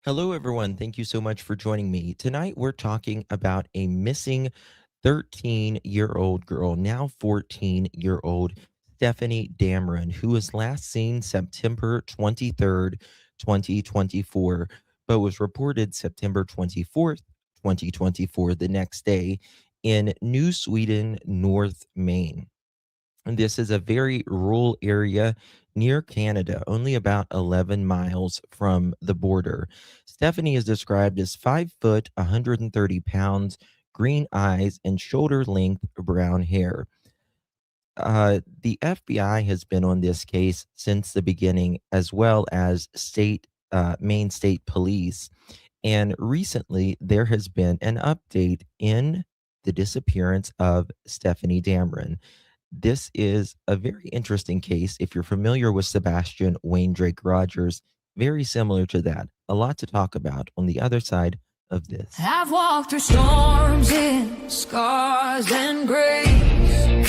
Hello, everyone. Thank you so much for joining me. Tonight, we're talking about a missing 13-year-old girl, now 14-year-old Stefanie Damron, who was last seen September 23rd, 2024, but was reported September 24th, 2024, the next day in New Sweden, North Maine. And this is a very rural area near Canada, only about 11 miles from the border. Stephanie is described as 5 foot, 130 pounds, green eyes, and shoulder length brown hair. The FBI has been on this case since the beginning, as well as Maine State Police. And recently, there has been an update in the disappearance of Stefanie Damron. This is a very interesting case. If you're familiar with Sebastian Wayne Drake Rogers, very similar to that. A lot to talk about on the other side of this. I've walked through storms in scars and grace,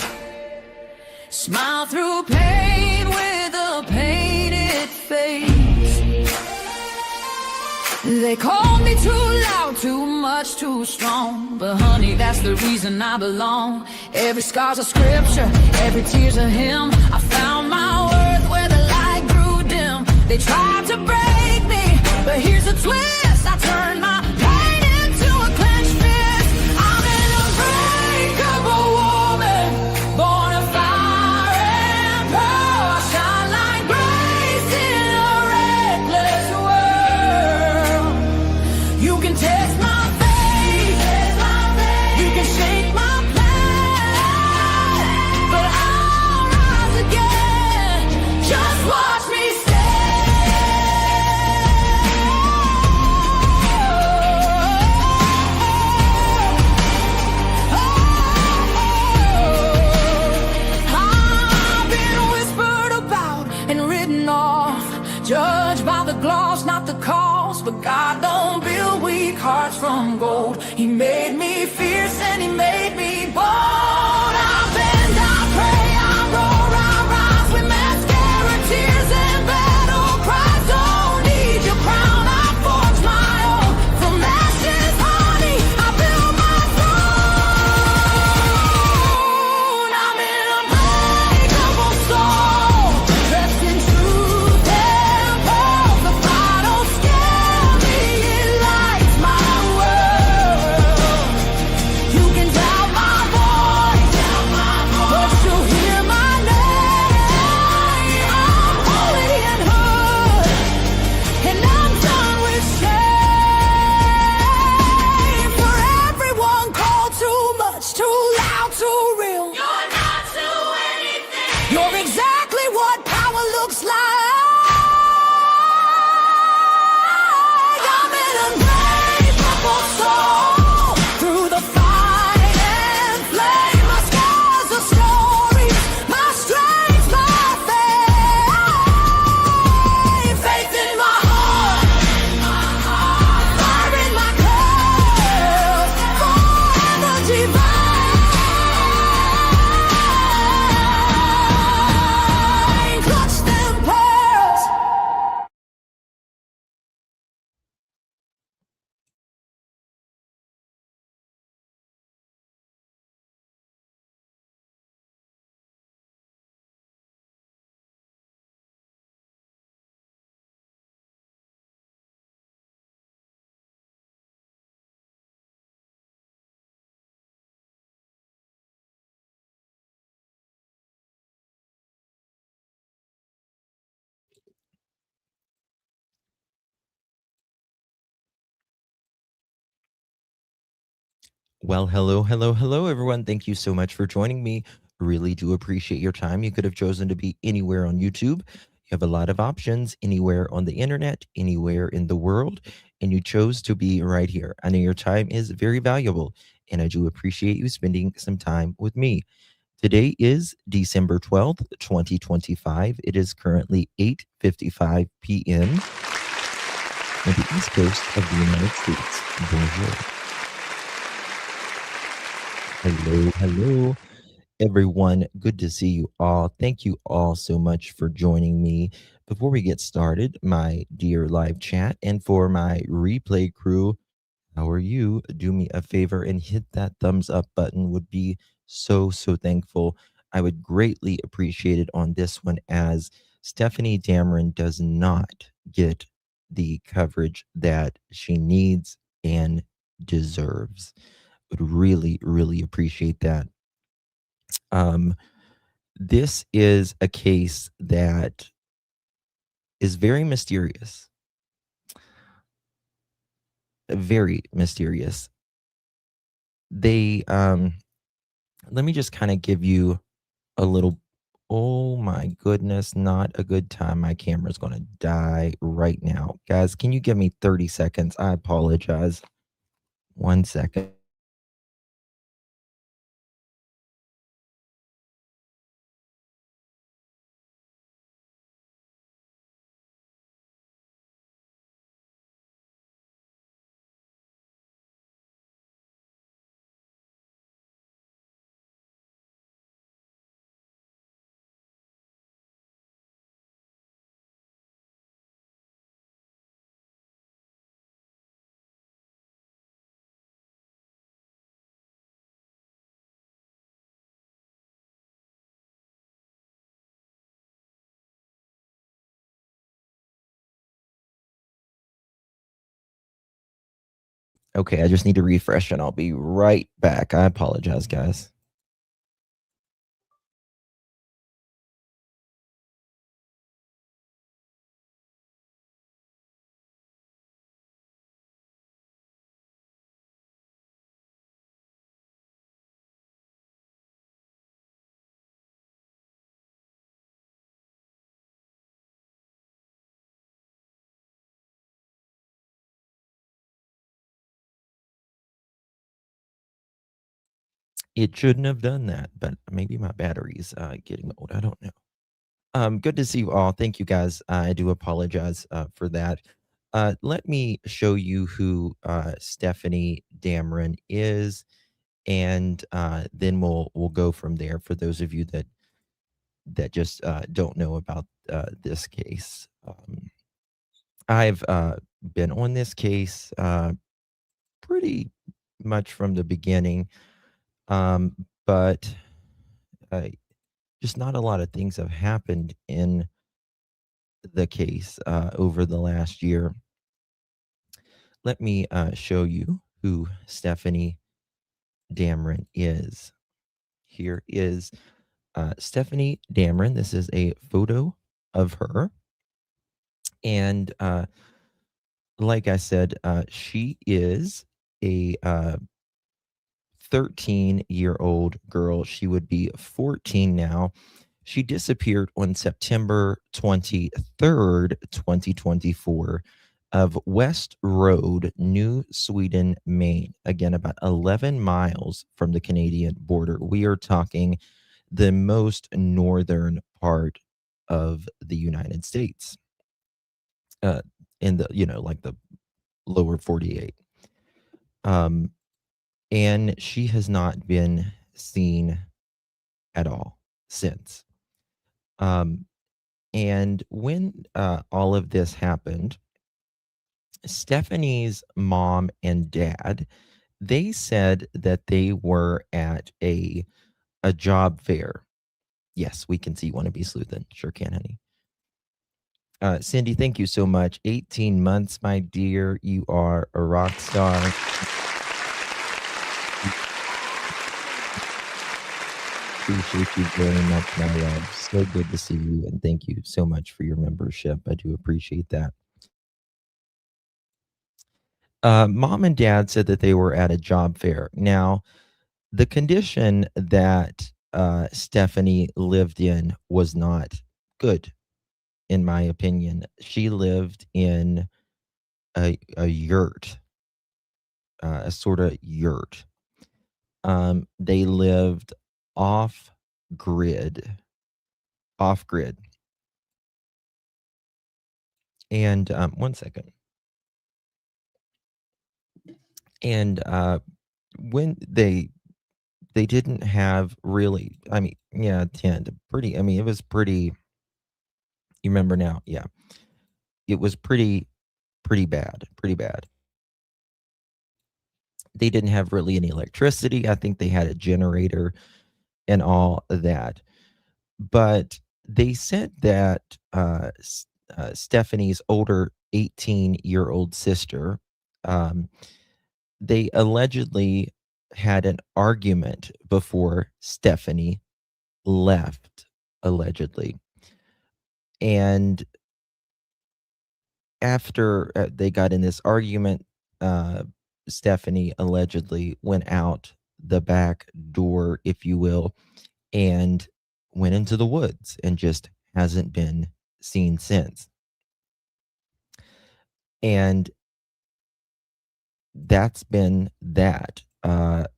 smile through pain with a painted face. They called me too loud, too much, too strong, but honey, that's the reason I belong. Every scar's a scripture, every tear's a hymn. I found my worth where the light grew dim. They tried to break me, but here's a twist. I turned my pain into a clenched fist. I'm an unbreakable woman, born of fire and pearl. I shine like grace in a reckless world. You can test my faith, you can shake my plan, but I'll rise again. Just watch me I've been whispered about and written off, judged by the gloss, not the cause. But God don't build weak hearts from gold. He made me fierce and he made me bold. I bend, I pray, I roar, I rise with mascara, tears and battle cries. Don't need your crown, I forge my own. From ashes, honey, I build my throne. I'm an unbreakable soul, dressed in truth and pearls. The fire don't scare me, it lights my world. You can doubt my voice, but you'll hear my name. I'm holy and hood, and I'm done with shame. For everyone called too much, too loud, too real. You're not to anything. You're exactly what power looks like. I'm an unbreakable soul, through the fight and flame. My scars are stories, my strength, my faith. Faith in my heart, fire in my cup, forever divine. Clutch them pearls. Well, hello, everyone. Thank you so much for joining me. Really do appreciate your time. You could have chosen to be anywhere on YouTube. You have a lot of options anywhere on the internet, anywhere in the world, and you chose to be right here. I know your time is very valuable, and I do appreciate you spending some time with me. Today is December 12th, 2025. It is currently 8:55 p.m. on the East Coast of the United States. Bonjour. Hello. everyone. Good to see you all. Thank you all so much for joining me. Before we get started, my dear live chat, and for my replay crew, how are you? Do me a favor and hit that thumbs up button. Would be so thankful. I would greatly appreciate it on this one, as Stefanie Damron does not get the coverage that she needs and deserves. Would really appreciate that. Um, this is a case that is very mysterious, very mysterious. They, let me just kind of give you a little. Oh my goodness, not a good time. My camera's going to die right now. Guys, can you give me 30 seconds? I apologize. 1 second. Okay, I just need to refresh and I'll be right back. I apologize, guys. It shouldn't have done that, but maybe my battery's getting old. I don't know. Good to see you all. Thank you, guys. I do apologize for that. Let me show you who Stefanie Damron is, and then we'll go from there. For those of you that just don't know about this case, I've been on this case pretty much from the beginning, but uh, just not a lot of things have happened in the case over the last year. Let me show you who Stefanie Damron is. Here is Stefanie Damron. This is a photo of her. And like I said, she is a 13-year-old girl. She would be 14 now. She disappeared on September 23rd, 2024, of West Road, New Sweden, Maine. Again, about 11 miles from the Canadian border. We are talking the most northern part of the United States, uh, in the, like the lower 48. Um, and she has not been seen at all since. Um, and when all of this happened, Stephanie's mom and dad, they said that they were at a job fair. Yes, we can see you want to be sleuthing. Sure can, honey. Cindy, thank you so much. 18 months, my dear. You are a rock star. Appreciate you very much, my love. So good to see you, and thank you so much for your membership. I do appreciate that. Mom and dad said that they were at a job fair. Now, the condition that Stephanie lived in was not good, in my opinion. She lived in a yurt, a sort of yurt. They lived off grid, off grid. And 1 second. And when they didn't have really, I mean, yeah, 10 to pretty, I mean, it was pretty, you remember now? Yeah. It was pretty bad, pretty bad. They didn't have really any electricity. I think they had a generator and all of that. But they said that Stephanie's older 18-year-old sister, um, they allegedly had an argument before Stephanie left, allegedly. And after they got in this argument, uh, Stephanie allegedly went out the back door, if you will, and went into the woods and just hasn't been seen since. And that's been that.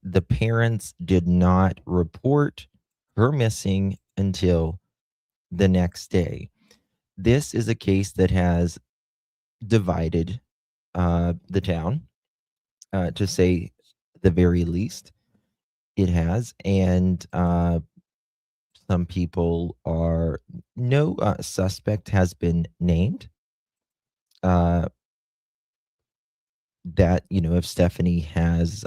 The parents did not report her missing until the next day. This is a case that has divided the town, to say the very least. It has. And some people are, no suspect has been named. Uh, that, if Stephanie has,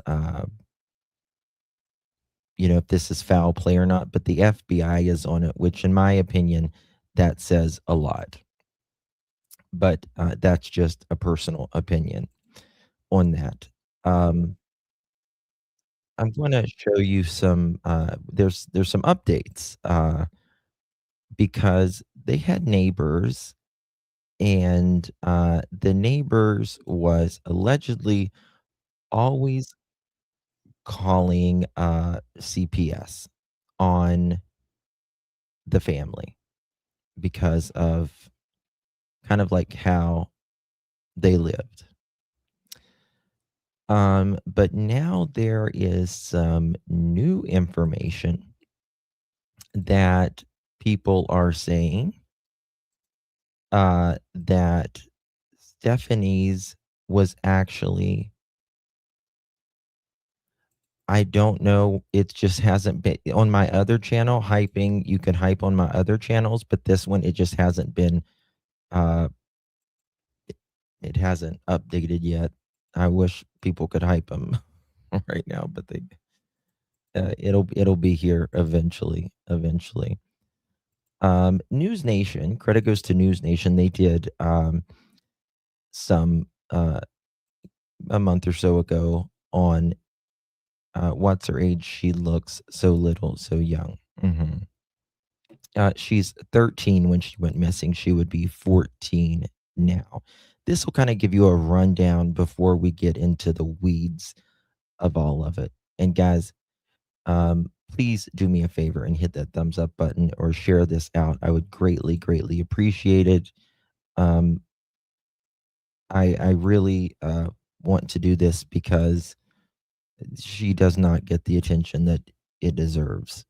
if this is foul play or not, but the FBI is on it, which in my opinion, that says a lot. But that's just a personal opinion on that. Um, I'm going to show you some. There's some updates because they had neighbors, and the neighbors was allegedly always calling CPS on the family because of kind of like how they lived. But now there is some new information that people are saying that Stephanie's was actually, I don't know, it just hasn't been on my other channel hyping. You can hype on my other channels, but this one, it just hasn't been, uh, it hasn't updated yet. I wish people could hype them right now, but it'll be here eventually. Eventually. News Nation, credit goes to News Nation. They did some a month or so ago on what's her age. She looks so little, so young. She's 13 when she went missing. She would be 14 now. This will kind of give you a rundown before we get into the weeds of all of it. And guys, please do me a favor and hit that thumbs up button or share this out. I would greatly, greatly appreciate it. I really want to do this because she does not get the attention that it deserves.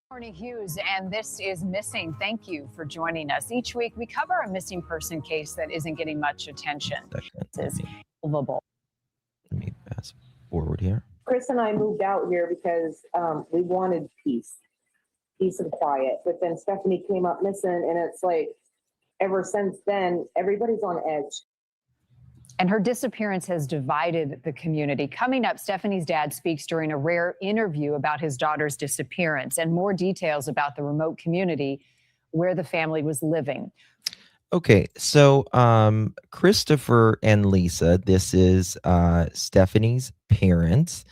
Morning, Hughes, and this is Missing. Thank you for joining us. Each week, we cover a missing person case that isn't getting much attention. This is livable. Let me fast forward here. Chris and I moved out here because we wanted peace and quiet. But then Stephanie came up missing, and it's like, ever since then, everybody's on edge. And her disappearance has divided the community. Coming up, Stephanie's dad speaks during a rare interview about his daughter's disappearance and more details about the remote community where the family was living. Okay, so Christopher and Lisa, this is Stephanie's parents.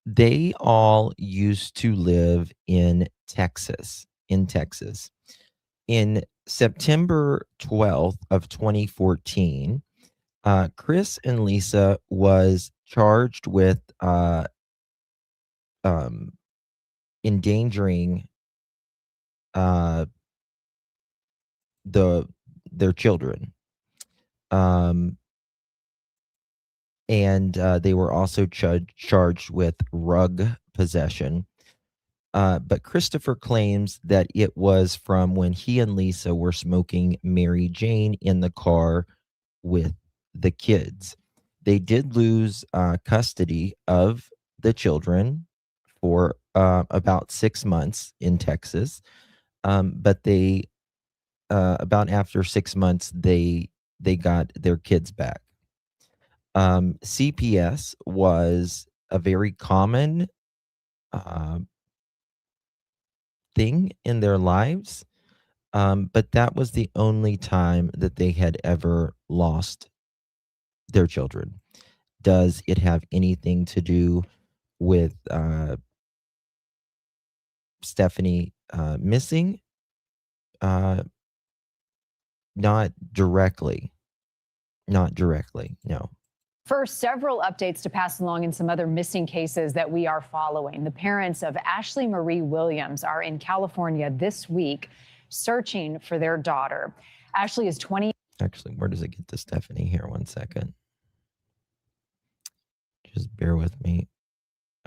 They all used to live in Texas. In September 12th of 2014, Chris and Lisa was charged with endangering their children. And they were also charged with rug possession. But Christopher claims that it was from when he and Lisa were smoking Mary Jane in the car with the kids. They did lose custody of the children for about 6 months in Texas. But they about after 6 months, they got their kids back. CPS was a very common uh, thing in their lives, but that was the only time that they had ever lost their children. Does it have anything to do with Stephanie missing? Uh, not directly. Not directly, no. First, several updates to pass along in some other missing cases that we are following. The parents of Ashley Marie Williams are in California this week searching for their daughter. Ashley is 20. Actually, where does it get to Stephanie here? 1 second. Just bear with me.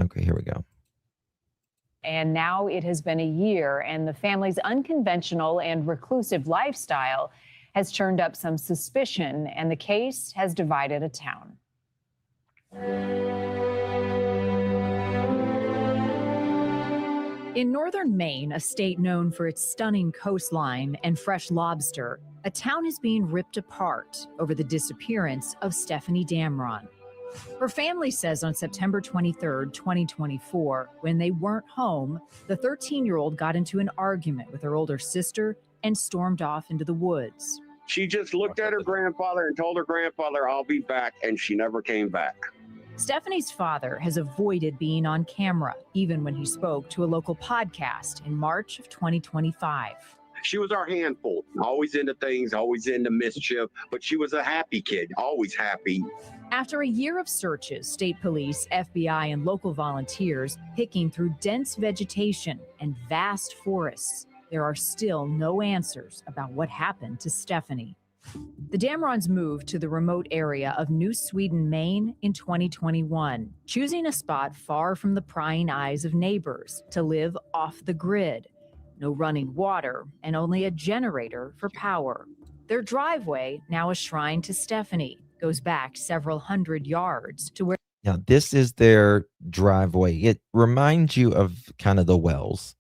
Okay, here we go. And now it has been a year, and the family's unconventional and reclusive lifestyle has churned up some suspicion, and the case has divided a town. In northern Maine, a state known for its stunning coastline and fresh lobster, a town is being ripped apart over the disappearance of Stefanie Damron. Her family says on September 23rd, 2024, when they weren't home, the 13-year-old got into an argument with her older sister and stormed off into the woods. She just looked at her grandfather and told her grandfather, "I'll be back," and she never came back. Stefanie's father has avoided being on camera, even when he spoke to a local podcast in March of 2025. She was our handful, always into things, always into mischief, but she was a happy kid, always happy. After a year of searches, state police, FBI, and local volunteers picking through dense vegetation and vast forests, there are still no answers about what happened to Stefanie. The Damrons moved to the remote area of New Sweden, Maine in 2021, choosing a spot far from the prying eyes of neighbors to live off the grid. No running water and only a generator for power. Their driveway, now a shrine to Stefanie, goes back several hundred yards to where. Now, this is their driveway. It reminds you of kind of the wells.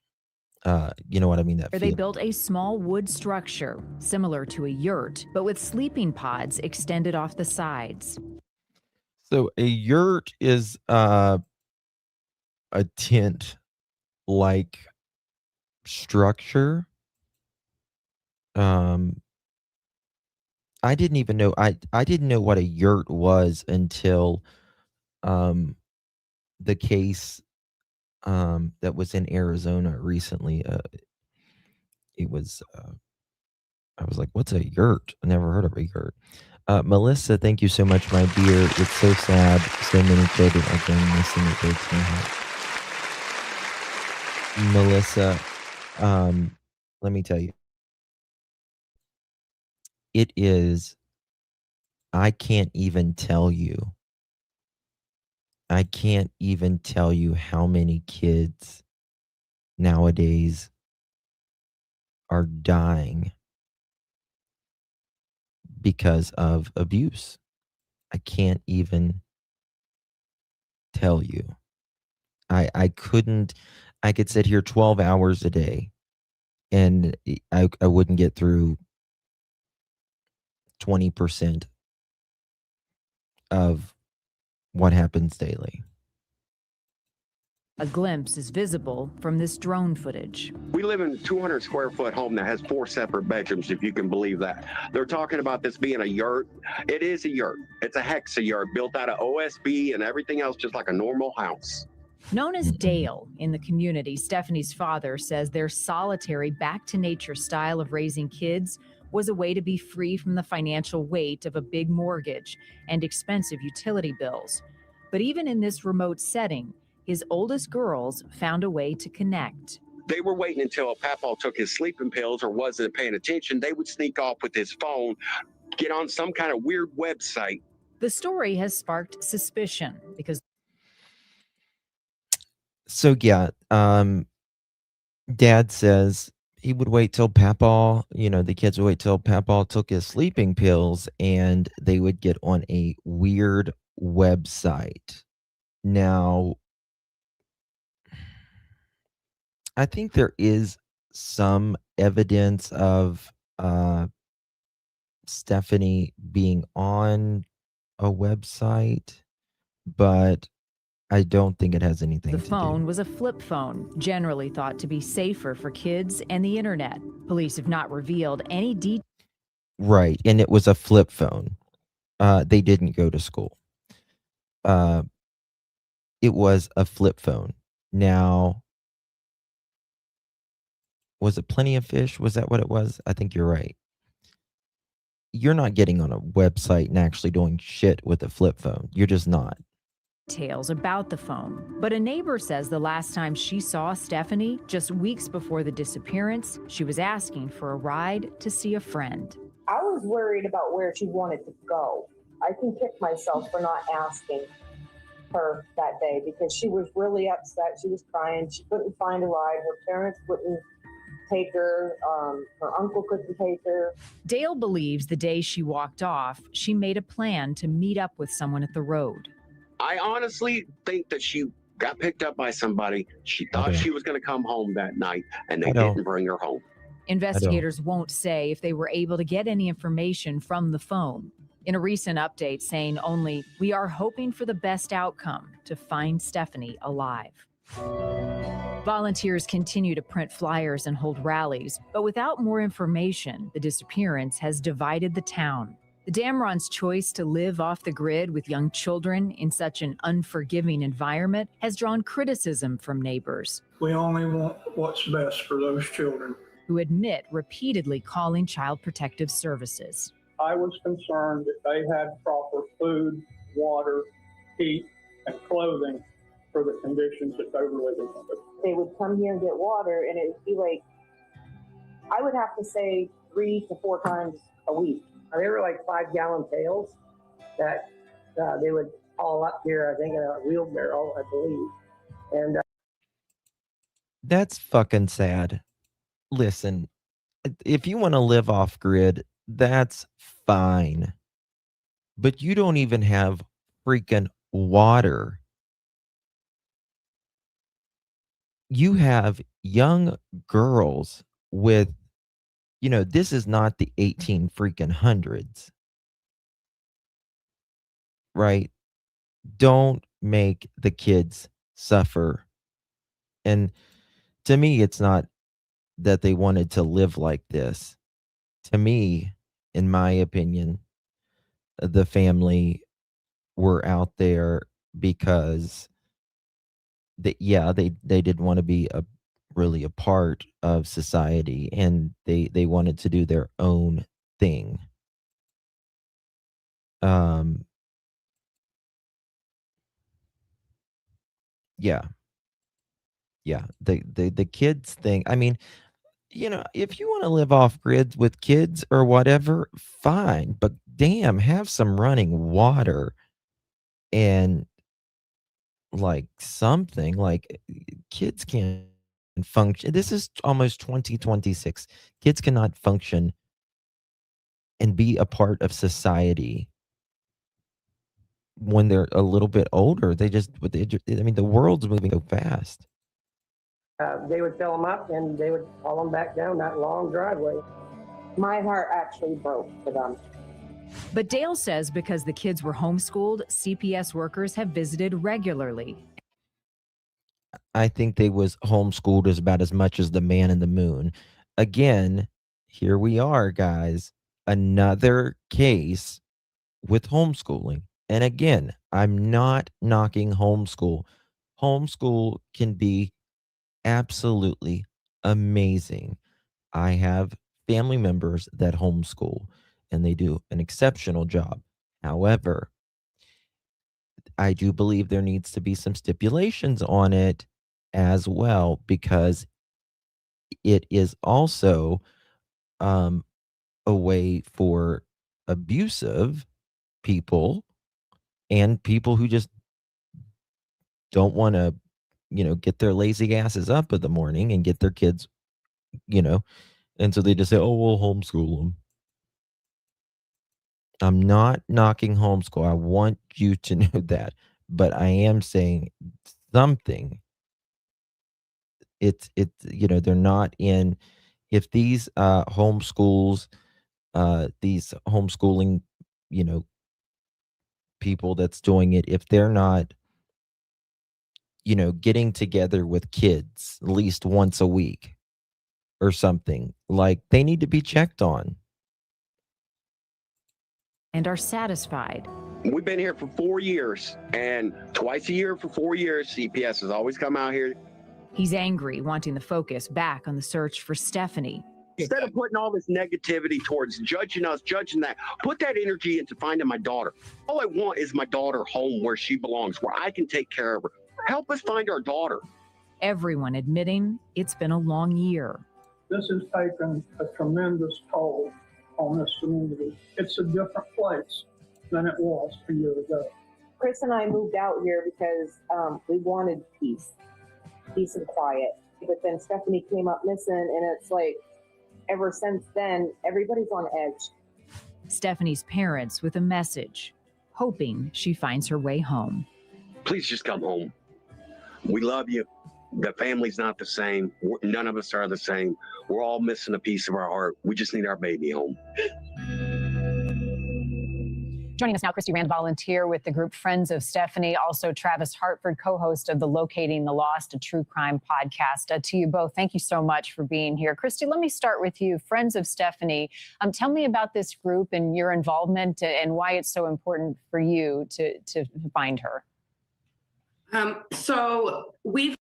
You know what I mean? That they built a small wood structure similar to a yurt, but with sleeping pods extended off the sides. So a yurt is a tent-like structure. I didn't even know. I didn't know what a yurt was until the case that was in Arizona recently. It was I was like, "What's a yurt?" I never heard of a yurt. Melissa, thank you so much, my dear. It's so sad. So many children are going missing at 13. Melissa, let me tell you, it is. I can't even tell you. I can't even tell you how many kids nowadays are dying because of abuse. I can't even tell you. I couldn't. I could sit here 12 hours a day and I wouldn't get through 20% of what happens daily. A glimpse is visible from this drone footage. We live in a 200 square foot home that has 4 separate bedrooms, if you can believe that. They're talking about this being a yurt. It is a yurt. It's a hexa yurt built out of OSB and everything else, just like a normal house. Known as Dale in the community, Stefanie's father says their solitary back-to-nature style of raising kids was a way to be free from the financial weight of a big mortgage and expensive utility bills. But even in this remote setting, his oldest girls found a way to connect. They were waiting until Papa took his sleeping pills or wasn't paying attention. They would sneak off with his phone, get on some kind of weird website. The story has sparked suspicion because. So yeah, Dad says he would wait till Papa, the kids would wait till Papa took his sleeping pills and they would get on a weird website. Now, I think there is some evidence of Stephanie being on a website, but I don't think it has The anything to do. phone was a flip phone, generally thought to be safer for kids and the internet. Police have not revealed any details. Right, and it was a flip phone. They didn't go to school. Uh, it was a flip phone. Now, was it Plenty of Fish? Was that what it was? I think you're right. You're not getting on a website and actually doing shit with a flip phone. You're just not. Details about the phone. But a neighbor says the last time she saw Stephanie, just weeks before the disappearance, she was asking for a ride to see a friend. I was worried about where she wanted to go. I can kick myself for not asking her that day because she was really upset. She was crying. She couldn't find a ride. Her parents wouldn't take her. Her uncle couldn't take her. Dale believes the day she walked off, she made a plan to meet up with someone at the road. I honestly think that she got picked up by somebody. She thought she was going to come home that night, and they didn't bring her home. Investigators won't say if they were able to get any information from the phone. In a recent update saying only, "We are hoping for the best outcome to find Stephanie alive." Volunteers continue to print flyers and hold rallies, but without more information, the disappearance has divided the town. The Damron's choice to live off the grid with young children in such an unforgiving environment has drawn criticism from neighbors. We only want what's best for those children. Who admit repeatedly calling Child Protective Services. I was concerned that they had proper food, water, heat, and clothing for the conditions that they were living under. They would come here and get water, and it would be like, I would have to say 3 to 4 times a week. They were like 5-gallon pails that they would haul up here, I think, in a wheelbarrow, I believe. And That's fucking sad. Listen, if you want to live off grid, that's fine. But you don't even have freaking water. You have young girls with, this is not the 18 freaking hundreds. Right? Don't make the kids suffer. And to me, it's not that they wanted to live like this. To me, in my opinion, the family were out there because they didn't want to be really a part of society, and they wanted to do their own thing. Yeah. Yeah. The kids thing. I mean, if you want to live off grid with kids or whatever, fine. But damn, have some running water and like something like kids can't function. This is almost 2026. Kids cannot function and be a part of society when they're a little bit older. The world's moving so fast. they would fill them up and they would haul them back down that long driveway. My heart actually broke for them. But Dale says because the kids were homeschooled, CPS workers have visited regularly. I think they was homeschooled as about as much as the man in the moon. Again, here we are, guys. Another case with homeschooling. And again, I'm not knocking homeschool. Homeschool can be absolutely amazing. I have family members that homeschool and they do an exceptional job. However, I do believe there needs to be some stipulations on it as well, because it is also a way for abusive people and people who just don't want to, get their lazy asses up in the morning and get their kids, and so they just say, oh, we'll homeschool them. I'm not knocking homeschool. I want you to know that. But I am saying something they're not in, if these these homeschooling, you know, people that's doing it, if they're not, getting together with kids at least once a week or something, like, they need to be checked on. And are satisfied. We've been here for 4 years, and twice a year for 4 years, CPS has always come out here. He's angry, wanting the focus back on the search for Stefanie. Instead of putting all this negativity towards judging us, judging that, put that energy into finding my daughter. All I want is my daughter home where she belongs, where I can take care of her. Help us find our daughter. Everyone admitting it's been a long year. This has taken a tremendous toll on this community. It's a different place than it was a year ago. Chris and I moved out here because we wanted peace and quiet. But then Stefanie came up missing, and it's like, ever since then, everybody's on edge. Stefanie's parents with a message, hoping she finds her way home. Please just come home. We love you. The family's not the same. None of us are the same. We're all missing a piece of our heart. We just need our baby home. Joining us now, Christy Rand, volunteer with the group Friends of Stefanie, also Travis Hartford, co-host of the Locating the Lost, a true crime podcast. To you both, thank you so much for being here. Christy, let me start with you. Friends of Stefanie, tell me about this group and your involvement and why it's so important for you to find her. So we've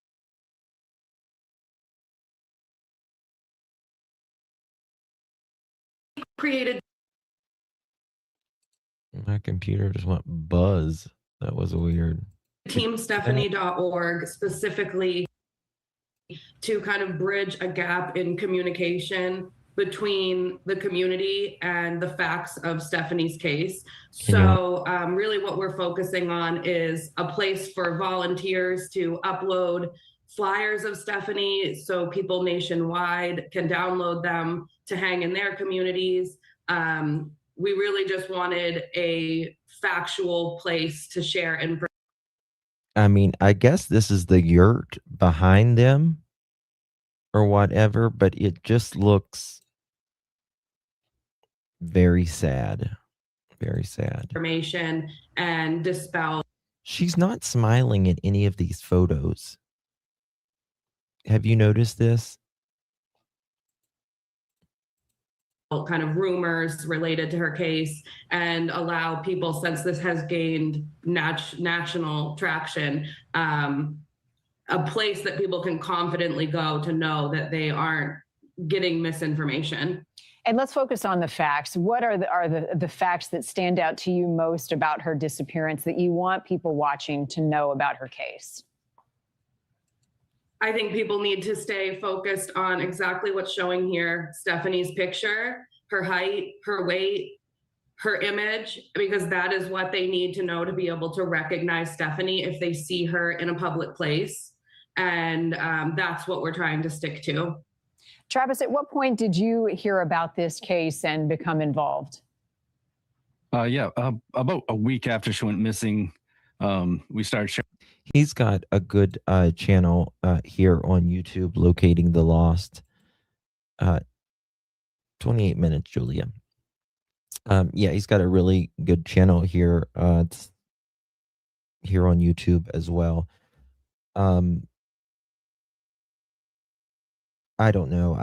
created. My computer just went buzz. That was weird. TeamStephanie.org specifically to kind of bridge a gap in communication between the community and the facts of Stefanie's case. So really what we're focusing on is a place for volunteers to upload flyers of Stefanie so people nationwide can download them to hang in their communities. We really just wanted a factual place to share information. I mean, I guess this is the yurt behind them or whatever, but it just looks very sad. Very sad. Information and dispel. She's not smiling in any of these photos. Have you noticed this? Kind of rumors related to her case and allow people, since this has gained national traction, a place that people can confidently go to know that they aren't getting misinformation. And let's focus on the facts. What are the facts that stand out to you most about her disappearance that you want people watching to know about her case? I think people need to stay focused on exactly what's showing here. Stefanie's picture, her height, her weight, her image, because that is what they need to know to be able to recognize Stefanie if they see her in a public place. And that's what we're trying to stick to. Travis, at what point did you hear about this case and become involved? About a week after she went missing, we started sharing. He's got a good channel here on YouTube, Locating the Lost. 28 minutes, Julia. He's got a really good channel here. It's here on YouTube as well. I don't know.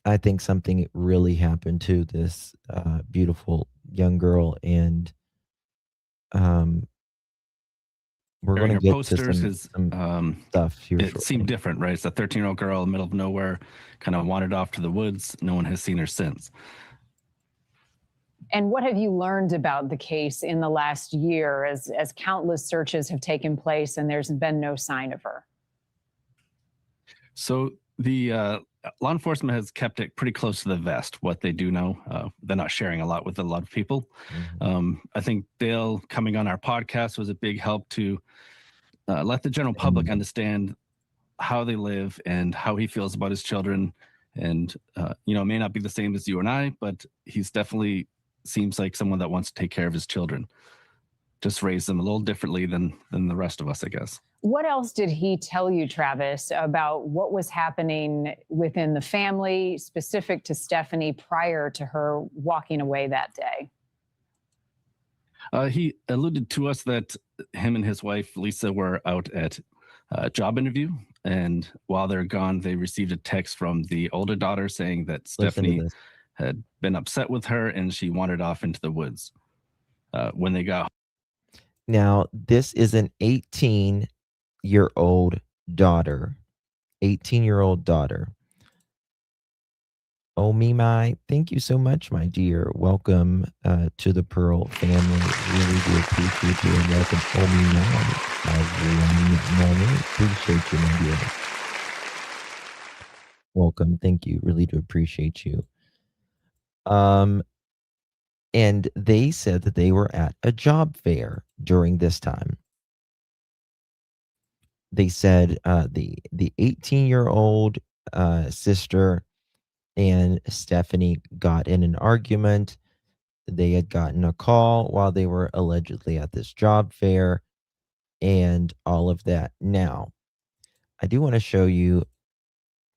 I think something really happened to this beautiful young girl, and we're going to get to some stuff here. It seemed different, right? It's a 13-year-old girl in the middle of nowhere, kind of wandered off to the woods. No one has seen her since. And what have you learned about the case in the last year as countless searches have taken place and there's been no sign of her? So the law enforcement has kept it pretty close to the vest, what they do know. They're not sharing a lot with a lot of people. Mm-hmm. I think Dale coming on our podcast was a big help to let the general public understand how they live and how he feels about his children. And, it may not be the same as you and I, but he's definitely seems like someone that wants to take care of his children. Just raise them a little differently than the rest of us, I guess. What else did he tell you, Travis, about what was happening within the family, specific to Stefanie, prior to her walking away that day? He alluded to us that him and his wife, Lisa, were out at a job interview. And while they're gone, they received a text from the older daughter saying that Listen to Stefanie this. had been upset with her and she wandered off into the woods. When they got Now, this is an 18-year-old daughter. 18-year-old daughter. Oh, me, my. Thank you so much, my dear. Welcome to the Pearl family. Really do appreciate you. And welcome, oh, me, my. Everyone, appreciate you, my dear. Welcome. Thank you. Really do appreciate you. And they said that they were at a job fair during this time. They said the 18-year-old sister and Stefanie got in an argument. They had gotten a call while they were allegedly at this job fair and all of that. Now, I do want to show you,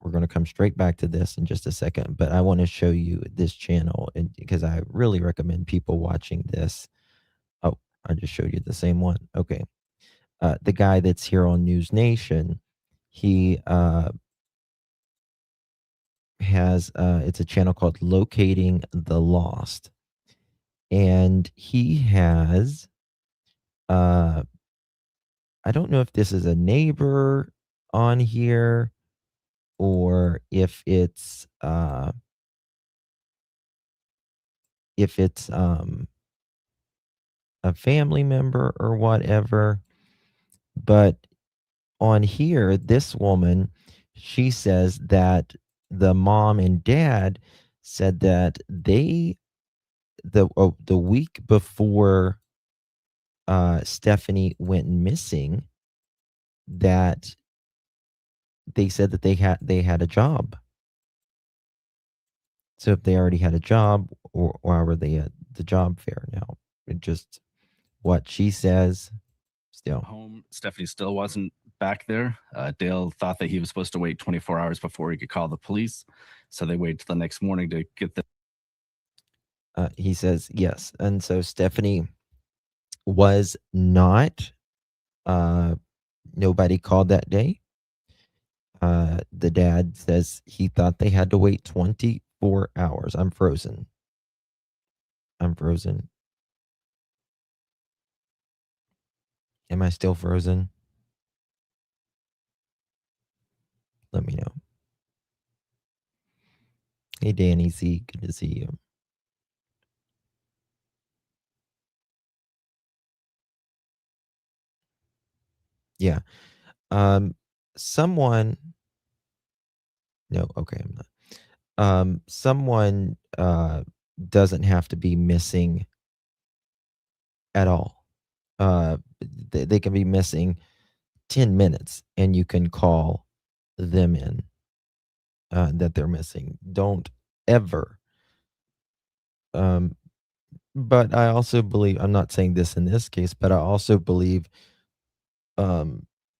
we're going to come straight back to this in just a second, but I want to show you this channel because I really recommend people watching this. Oh, I just showed you the same one. Okay. The guy that's here on News Nation, he has it's a channel called Locating the Lost, and he has I don't know if this is a neighbor on here or if it's a family member or whatever, but on here, this woman, she says that the mom and dad said that the week before Stefanie went missing, that they said that they had a job. So if they already had a job, or why were they at the job fair now? It just what she says. Still, home, Stefanie still wasn't back there. Dale thought that he was supposed to wait 24 hours before he could call the police. So they waited till the next morning to get the. He says yes. And so Stefanie was not, nobody called that day. The dad says he thought they had to wait 24 hours. I'm frozen. I'm frozen. Am I still frozen? Let me know. Hey, Danny Z, good to see you. Yeah. Someone. No, okay, I'm not. Someone doesn't have to be missing at all. They can be missing 10 minutes and you can call them in that they're missing. Don't ever. But I also believe, I'm not saying this in this case, but I also believe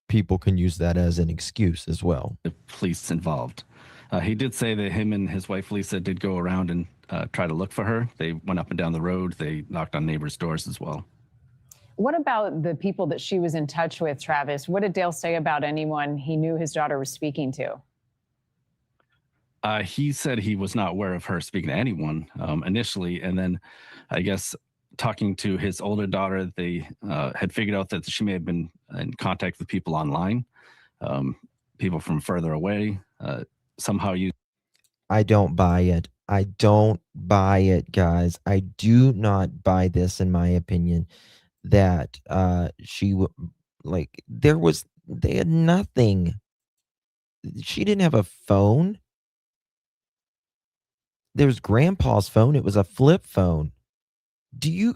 people can use that as an excuse as well. The police involved. He did say that him and his wife Lisa did go around and try to look for her. They went up and down the road. They knocked on neighbors' doors as well. What about the people that she was in touch with, Travis? What did Dale say about anyone he knew his daughter was speaking to? He said he was not aware of her speaking to anyone initially. And then I guess talking to his older daughter, they had figured out that she may have been in contact with people online, people from further away. Somehow you. I don't buy it. I don't buy it, guys. I do not buy this, in my opinion, that she would, like, they had nothing. She didn't have a phone. There was grandpa's phone. It was a flip phone. Do you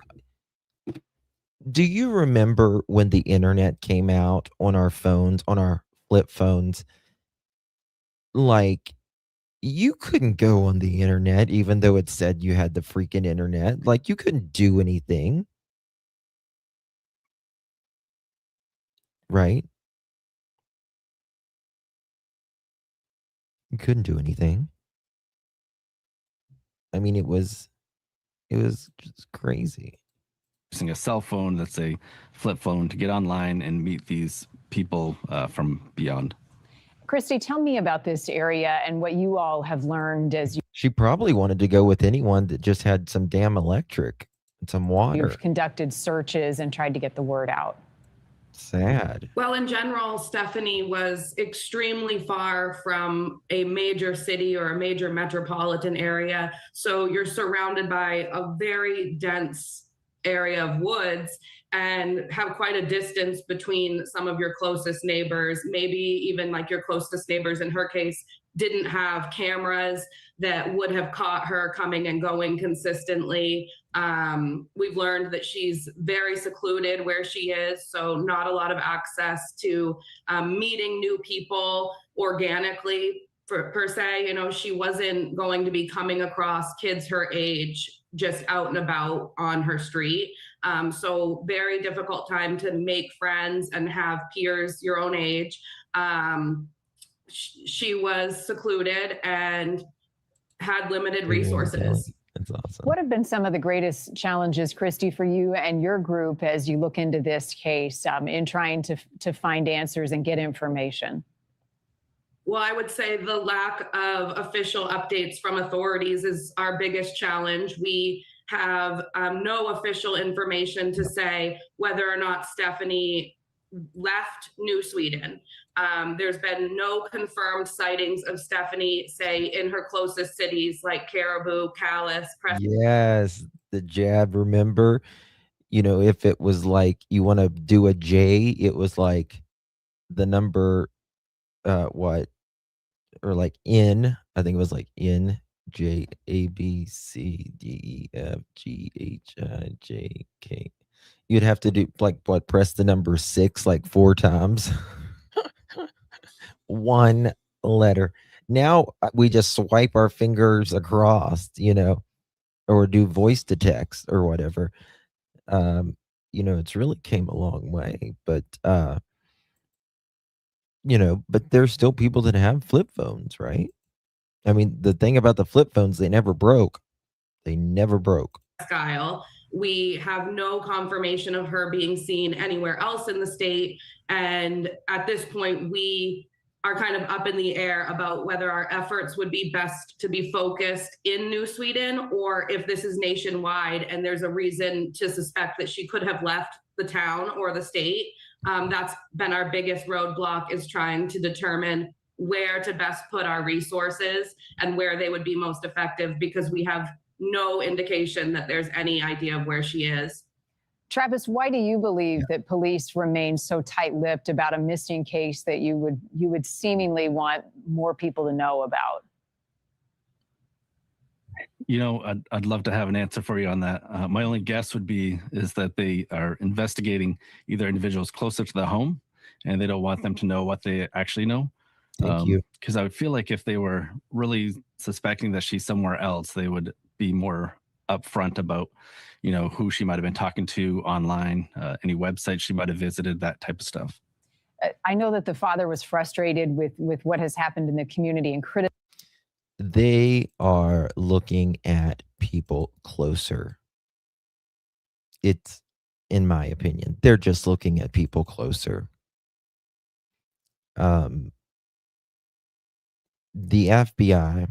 remember when the internet came out on our phones, on our flip phones? Like, you couldn't go on the internet even though it said you had the freaking internet. Like, you couldn't do anything. Right? You couldn't do anything. I mean, it was just crazy. Using a cell phone that's a flip phone to get online and meet these people from beyond. Christy, tell me about this area and what you all have learned as She probably wanted to go with anyone that just had some damn electric and some water. you've conducted searches and tried to get the word out. Sad. Well, in general, Stephanie was extremely far from a major city or a major metropolitan area. So you're surrounded by a very dense area of woods and have quite a distance between some of your closest neighbors. Maybe even like your closest neighbors in her case didn't have cameras that would have caught her coming and going consistently. We've learned that she's very secluded where she is, so not a lot of access to meeting new people organically per se. You know, she wasn't going to be coming across kids her age just out and about on her street. So very difficult time to make friends and have peers your own age. She was secluded and had limited resources. That's awesome. What have been some of the greatest challenges, Christy, for you and your group as you look into this case in trying to find answers and get information? Well, I would say the lack of official updates from authorities is our biggest challenge. We have no official information to say whether or not Stephanie left New Sweden. There's been no confirmed sightings of Stephanie, say, in her closest cities like Caribou, Calais, Preston. Yes, the jab. Remember, you know, if it was like you want to do a J, it was like the number, what, or like N. I think it was like N, J, A, B, C, D, E, F, G, H, I, J, K. You'd have to do like what? Press the number 6 like 4 times. One letter. Now we just swipe our fingers across, you know, or do voice to text or whatever. You know, it's really came a long way, but you know, but there's still people that have flip phones, right? I mean, the thing about the flip phones, they never broke. They never broke. Isle. We have no confirmation of her being seen anywhere else in the state. And at this point, we are kind of up in the air about whether our efforts would be best to be focused in New Sweden or if this is nationwide and there's a reason to suspect that she could have left the town or the state. That's been our biggest roadblock, is trying to determine where to best put our resources and where they would be most effective, because we have no indication that there's any idea of where she is. Travis, why do you believe that police remain so tight-lipped about a missing case that you would seemingly want more people to know about? You know, I'd love to have an answer for you on that. My only guess is that they are investigating either individuals closer to the home, and they don't want them to know what they actually know. Thank you. Because I would feel like if they were really suspecting that she's somewhere else, they would be more upfront about, you know, who she might have been talking to online, any website she might have visited, that type of stuff. I know that the father was frustrated with what has happened in the community and criticized. They are looking at people closer. It's, in my opinion, they're just looking at people closer. The FBI,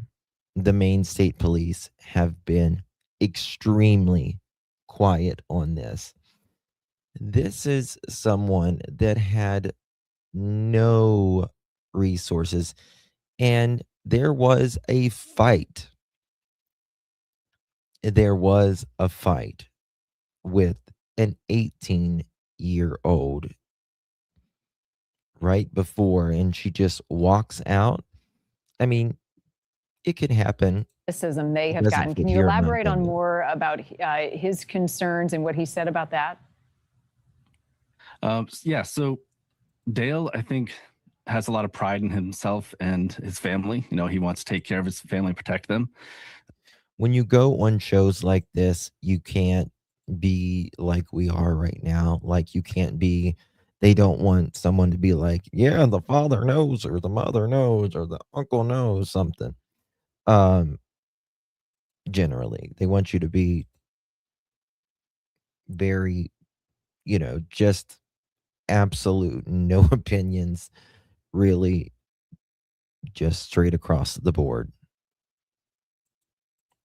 the Maine State Police, have been extremely quiet on this. This is someone that had no resources, and there was a fight. There was a fight with an 18-year-old right before, and she just walks out. I mean, it could happen. Criticism they have gotten. Can you elaborate on more about his concerns and what he said about that? Yeah, so Dale, I think, has a lot of pride in himself and his family. You know, he wants to take care of his family, protect them. When you go on shows like this, you can't be like we are right now. Like, you can't be They don't want someone to be like, yeah, the father knows, or the mother knows, or the uncle knows something. Generally, they want you to be very, just absolute, no opinions, really, just straight across the board.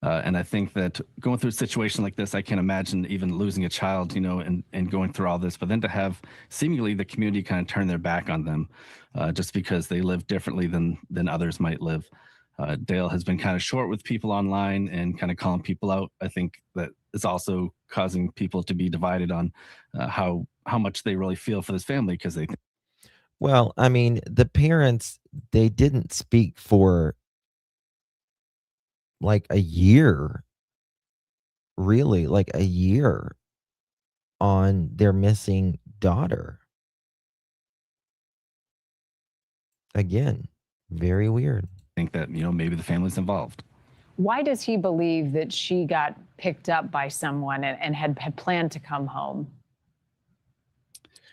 And I think that going through a situation like this, I can't imagine even losing a child, and going through all this, but then to have seemingly the community kind of turn their back on them just because they live differently than others might live. Dale has been kind of short with people online and kind of calling people out. I think that is also causing people to be divided on how much they really feel for this family, because they think. Well, I mean, the parents, they didn't speak for like a year, really, like a year on their missing daughter. Again, very weird. Think that, maybe the family's involved. Why does he believe that she got picked up by someone and had planned to come home?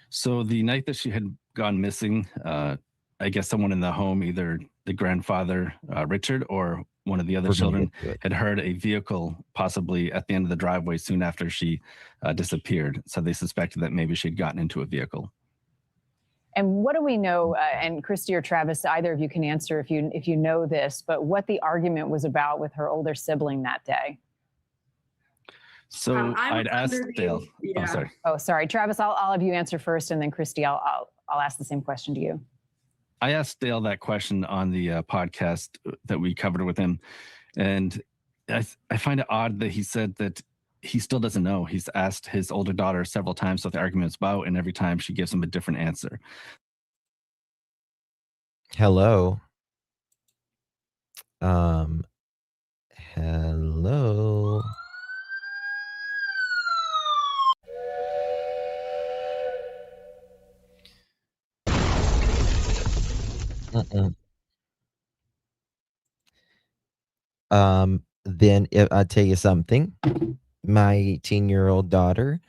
So the night that she had gone missing, I guess someone in the home, either the grandfather, Richard, or one of the other children, had heard a vehicle possibly at the end of the driveway soon after she disappeared. So they suspected that maybe she'd gotten into a vehicle. And what do we know, and Christy or Travis, either of you can answer if you know this, but what the argument was about with her older sibling that day? So I'd asked Dale. Yeah. Oh, sorry. Oh, sorry. Travis, I'll have you answer first, and then Christy, I'll ask the same question to you. I asked Dale that question on the podcast that we covered with him, and I find it odd that he said that he still doesn't know. He's asked his older daughter several times what the argument's about, and every time she gives him a different answer. Hello. Hello. Then if I tell you something, my 18-year-old daughter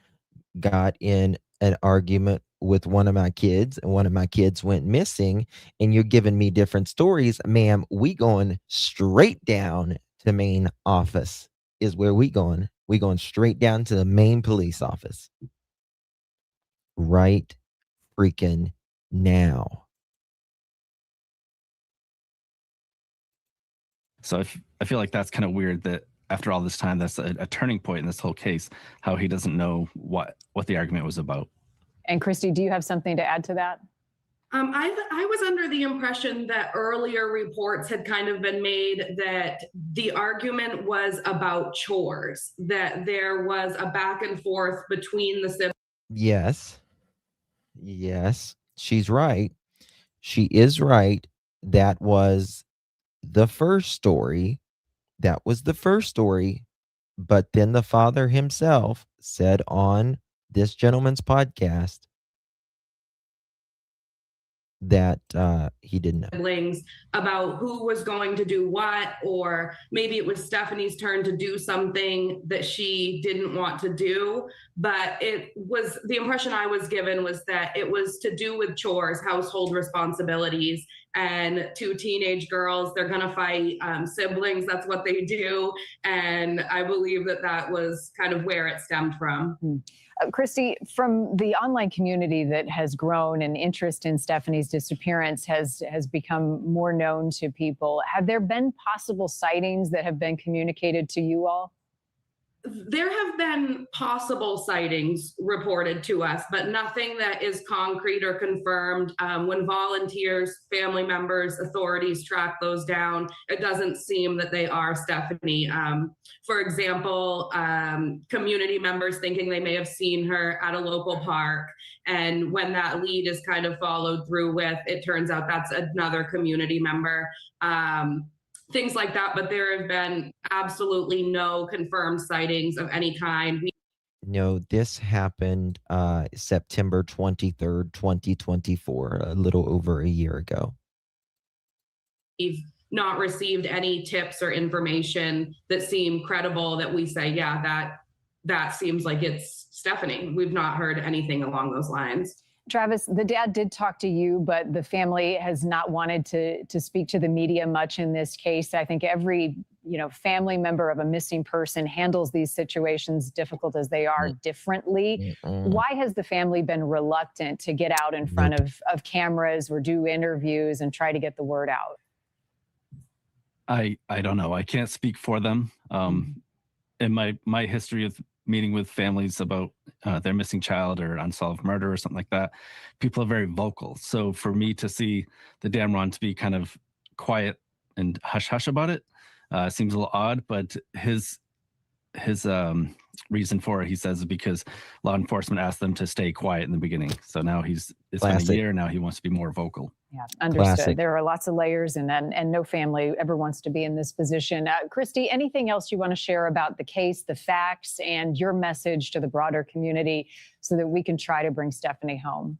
got in an argument with one of my kids, and one of my kids went missing, and you're giving me different stories, ma'am. We going straight down to Maine office is where we going. We going straight down to the Maine police office. Right freaking now. So I feel like that's kind of weird that after all this time, that's a turning point in this whole case, how he doesn't know what the argument was about. And Christy, do you have something to add to that? I was under the impression that earlier reports had kind of been made that the argument was about chores, that there was a back and forth between the siblings. Yes, she's right. She is right. That was the first story. But then the father himself said on this gentleman's podcast that he didn't know. Siblings about who was going to do what, or maybe it was Stephanie's turn to do something that she didn't want to do. But it was, the impression I was given was that it was to do with chores, household responsibilities, and two teenage girls, they're gonna fight, siblings, that's what they do. And I believe that was kind of where it stemmed from. Christy, from the online community that has grown and interest in Stephanie's disappearance has become more known to people, have there been possible sightings that have been communicated to you all? There have been possible sightings reported to us, but nothing that is concrete or confirmed. When volunteers, family members, authorities track those down, it doesn't seem that they are Stephanie. For example, community members thinking they may have seen her at a local park, and when that lead is kind of followed through with, it turns out that's another community member. Things like that, but there have been absolutely no confirmed sightings of any kind. No, this happened September 23rd, 2024, a little over a year ago. We've not received any tips or information that seem credible that we say, yeah, that seems like it's Stephanie. We've not heard anything along those lines. Travis, the dad did talk to you, but the family has not wanted to speak to the media much in this case. I think every family member of a missing person handles these situations, difficult as they are, differently. Why has the family been reluctant to get out in front of cameras or do interviews and try to get the word out? I don't know. I can't speak for them. In my history of meeting with families about their missing child or unsolved murder or something like that, people are very vocal. So for me to see the Damron to be kind of quiet and hush hush about it seems a little odd. But his reason for it, he says, is because law enforcement asked them to stay quiet in the beginning. So now it's been a year. Now he wants to be more vocal. Yeah, understood. Classic. There are lots of layers, and no family ever wants to be in this position. Christy, anything else you want to share about the case, the facts, and your message to the broader community so that we can try to bring Stefanie home?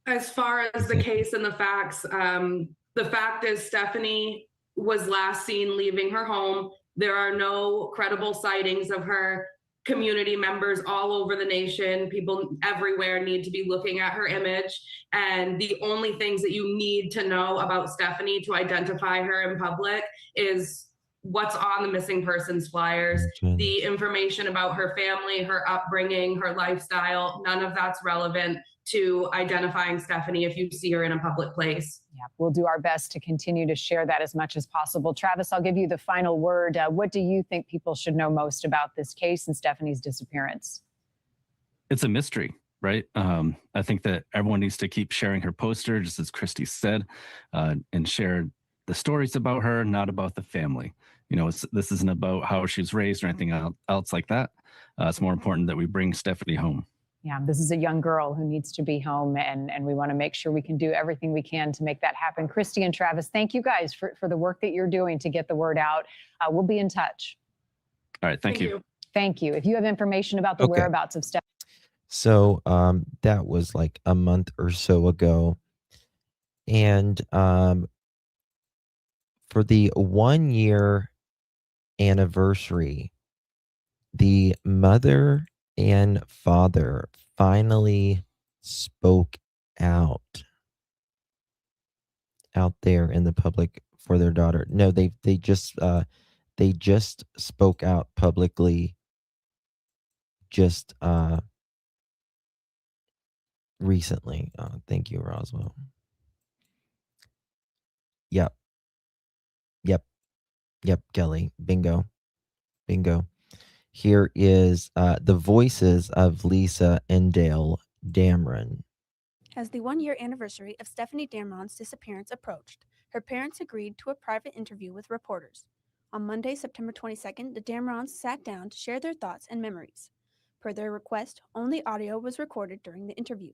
As far as the case and the facts, the fact is Stefanie was last seen leaving her home. There are no credible sightings of her. Community members all over the nation, people everywhere need to be looking at her image. And the only things that you need to know about Stefanie to identify her in public is what's on the missing persons flyers, the information about her family, her upbringing, her lifestyle. None of that's relevant to identifying Stefanie if you see her in a public place. Yeah, we'll do our best to continue to share that as much as possible. Travis, I'll give you the final word. What do you think people should know most about this case and Stefanie's disappearance? It's a mystery, right? I think that everyone needs to keep sharing her poster, just as Christy said, and share the stories about her, not about the family. This isn't about how she was raised or anything else like that. It's more important that we bring Stefanie home. Yeah, this is a young girl who needs to be home, and we want to make sure we can do everything we can to make that happen. Christy and Travis, thank you guys for the work that you're doing to get the word out. We'll be in touch. All right, thank you. Thank you. If you have information about the whereabouts of Stefanie. So that was like a month or so ago. And for the 1 year anniversary, the mother and father finally spoke out there in the public for their daughter. No, they just spoke out publicly just recently. Thank you, Roswell. Yep, Kelly. Bingo. Here is the voices of Lisa and Dale Damron. As the 1 year anniversary of Stefanie Damron's disappearance approached, her parents agreed to a private interview with reporters. On Monday, September 22nd, the Damrons sat down to share their thoughts and memories. Per their request, only audio was recorded during the interview.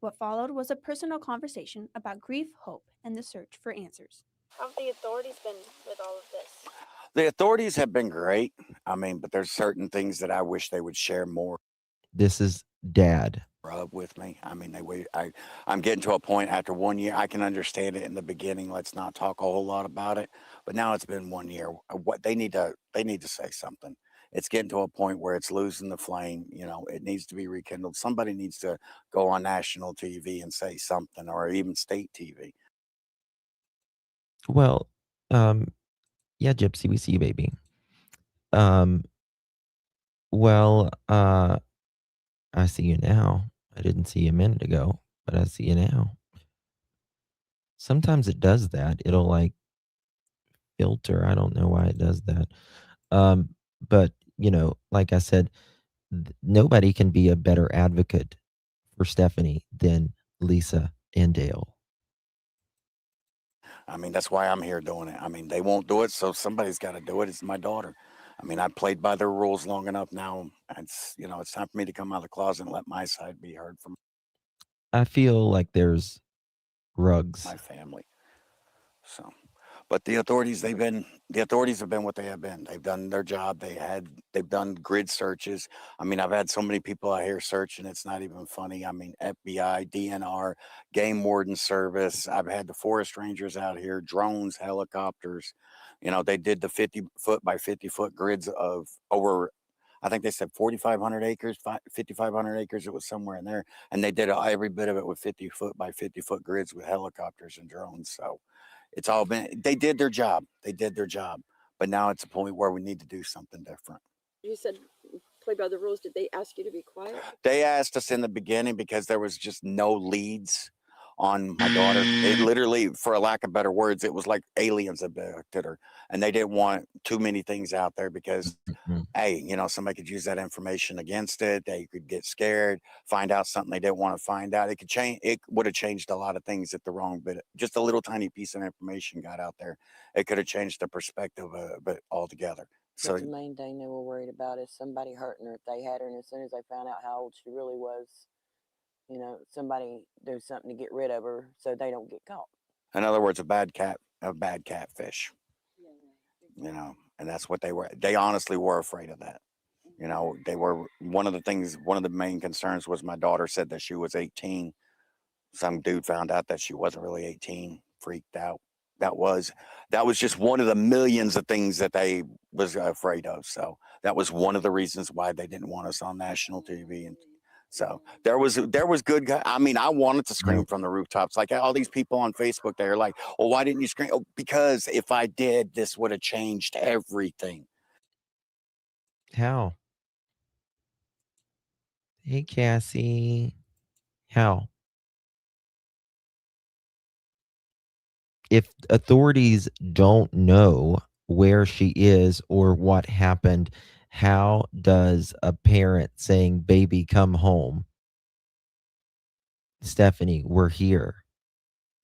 What followed was a personal conversation about grief, hope, and the search for answers. How have the authorities been with all of this? The authorities have been great. But there's certain things that I wish they would share more This is Dad. with me. I'm getting to a point after 1 year. I can understand it in the beginning. Let's not talk a whole lot about it. But now it's been 1 year. What they need to say something. It's getting to a point where it's losing the flame. It needs to be rekindled. Somebody needs to go on national TV and say something, or even state TV. Well, yeah, Gypsy, we see you, baby. I see you now. I didn't see you a minute ago, but I see you now. Sometimes it does that. It'll like filter. I don't know why it does that. But like I said, nobody can be a better advocate for Stefanie than Lisa and Dale. That's why I'm here doing it. They won't do it, so somebody's got to do it. It's my daughter. I've played by their rules long enough now. It's time for me to come out of the closet and let my side be heard from I feel like there's rugs. my family. So, but the authorities have been what they have been. They've done their job. They've done grid searches. I've had so many people out here searching, it's not even funny. FBI, DNR, game warden service. I've had the forest rangers out here, drones, helicopters. They did the 50-foot by 50-foot grids of over I think they said 4,500 acres, 5,500 acres. It was somewhere in there. And they did every bit of it with 50 foot by 50 foot grids with helicopters and drones. So it's all been, they did their job. They did their job. But now it's a point where we need to do something different. You said play by the rules. Did they ask you to be quiet? They asked us in the beginning because there was just no leads on my daughter. It literally, for a lack of better words, it was like aliens abducted her. And they didn't want too many things out there because, hey, you know, somebody could use that information against it. They could get scared, find out something they didn't want to find out. It could change. It would have changed a lot of things at the wrong bit. Just a little tiny piece of information got out there. It could have changed the perspective of it altogether. So the main thing they were worried about is somebody hurting her if they had her. And as soon as they found out how old she really was, you know, somebody do something to get rid of her so they don't get caught. In other words, a bad catfish. You know, and that's what they were. They honestly were afraid of that. You know, they were one of the main concerns was my daughter said that she was 18. Some dude found out that she wasn't really 18, freaked out. That was just one of the millions of things that they was afraid of. So that was one of the reasons why they didn't want us on national TV. And so there was good. I mean, I wanted to scream from the rooftops, like all these people on Facebook. They're like, "Well, why didn't you scream?" Oh, because if I did, this would have changed everything. How? Hey, Cassie. How? If authorities don't know where she is or what happened, how does a parent saying, "Baby, come home. Stefanie, we're here."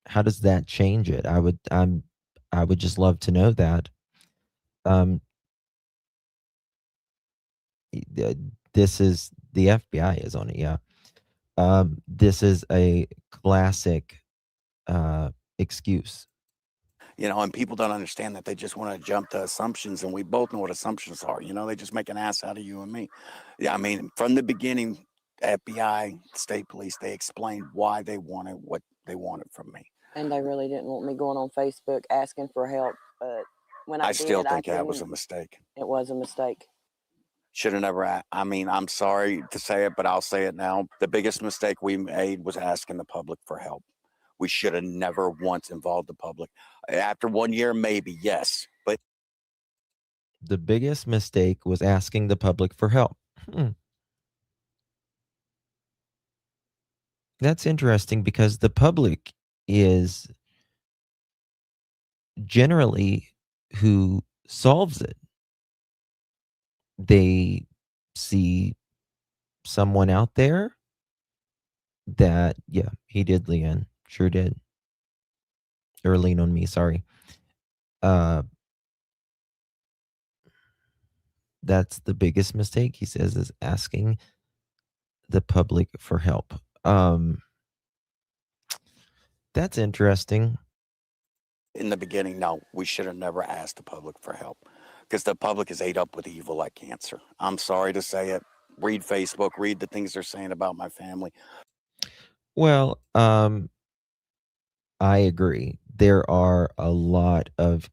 How does that change it? I would just love to know that. Um, this is the FBI is on it, yeah. This is a classic excuse. You know, and people don't understand that. They just want to jump to assumptions, and we both know what assumptions are. You know, they just make an ass out of you and me. Yeah, I mean, from the beginning, FBI, state police, they explained why they wanted what they wanted from me. And they really didn't want me going on Facebook asking for help. But when I still think that was a mistake. It was a mistake. Should have never. I mean, I'm sorry to say it, but I'll say it now. The biggest mistake we made was asking the public for help. We should have never once involved the public. After 1 year, maybe, yes. But The biggest mistake was asking the public for help. That's interesting because the public is generally who solves it. They see someone out there that, yeah, he did, Leanne. Sure did. Or lean on me, sorry. That's the biggest mistake, he says, is asking the public for help. That's interesting. in the beginning, no, we should have never asked the public for help because the public is ate up with evil like cancer. I'm sorry to say it. Read Facebook, read the things they're saying about my family. Well, I agree. There are a lot of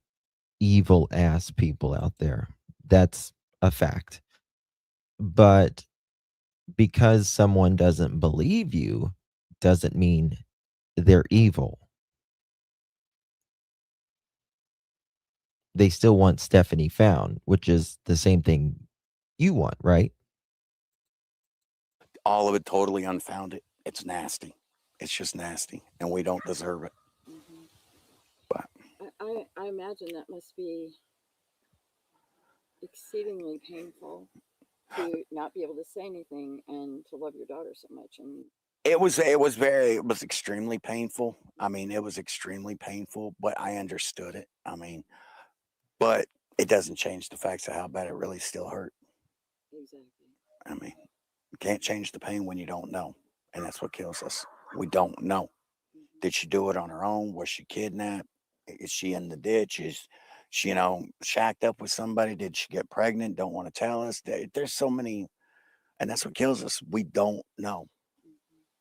evil ass people out there. That's a fact. But because someone doesn't believe you doesn't mean they're evil. They still want Stefanie found, which is the same thing you want, right? All of it totally unfounded. It's nasty. It's just nasty, and we don't deserve it. But I imagine that must be exceedingly painful to not be able to say anything and to love your daughter so much. And it was extremely painful. I mean, it was extremely painful, but I understood it. I mean, but it doesn't change the facts of how bad it really still hurt. Exactly. I mean, you can't change the pain when you don't know, and that's what kills us. We don't know. Did she do it on her own? Was she kidnapped? Is she in the ditch? Is she, shacked up with somebody? Did she get pregnant? Don't want to tell us. There's so many, and that's what kills us. We don't know.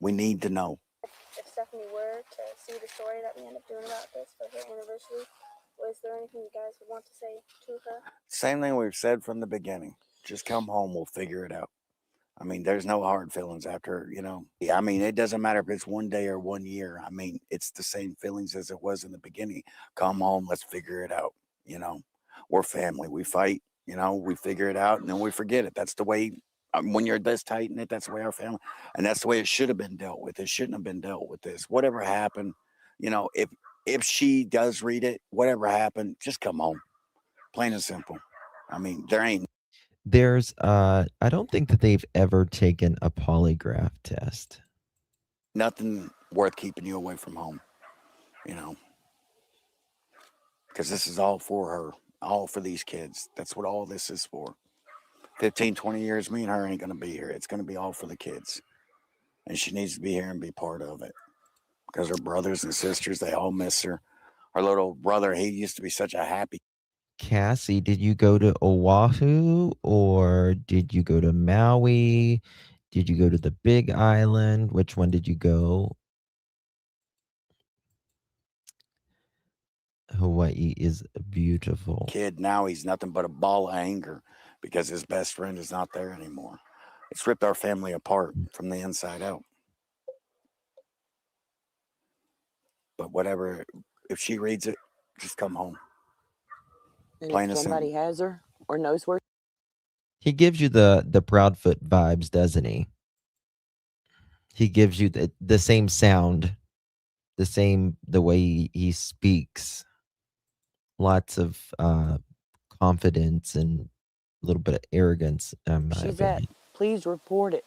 We need to know. If Stefanie were to see the story that we end up doing about this for her anniversary, was there anything you guys would want to say to her? Same thing we've said from the beginning. Just come home. We'll figure it out. I mean, there's no hard feelings after, I mean, it doesn't matter if it's 1 day or 1 year. I mean, it's the same feelings as it was in the beginning. Come home, let's figure it out. We're family. We fight, we figure it out and then we forget it. That's the way, when you're this tight in it, that's the way our family, and that's the way it should have been dealt with. It shouldn't have been dealt with this. Whatever happened, if she does read it, whatever happened, just come home. Plain and simple. I mean, there ain't I don't think that they've ever taken a polygraph test. nothing worth keeping you away from home, because this is all for her, all for these kids. That's what all this is for. 15, 20 years, me and her ain't going to be here. It's going to be all for the kids. And she needs to be here and be part of it, because her brothers and sisters, they all miss her. Her little brother, he used to be such a happy. Cassie, did you go to Oahu or did you go to Maui? Did you go to the Big Island? Which one did you go? Hawaii is beautiful. Kid, now he's nothing but a ball of anger because his best friend is not there anymore. It's ripped our family apart from the inside out. But whatever, if she reads it, just come home. And Plain if and somebody simple. has her or knows where, He gives you the Proudfoot vibes, doesn't he? He gives you the same sound, the way he speaks. Lots of confidence and a little bit of arrogance. she's at, please report it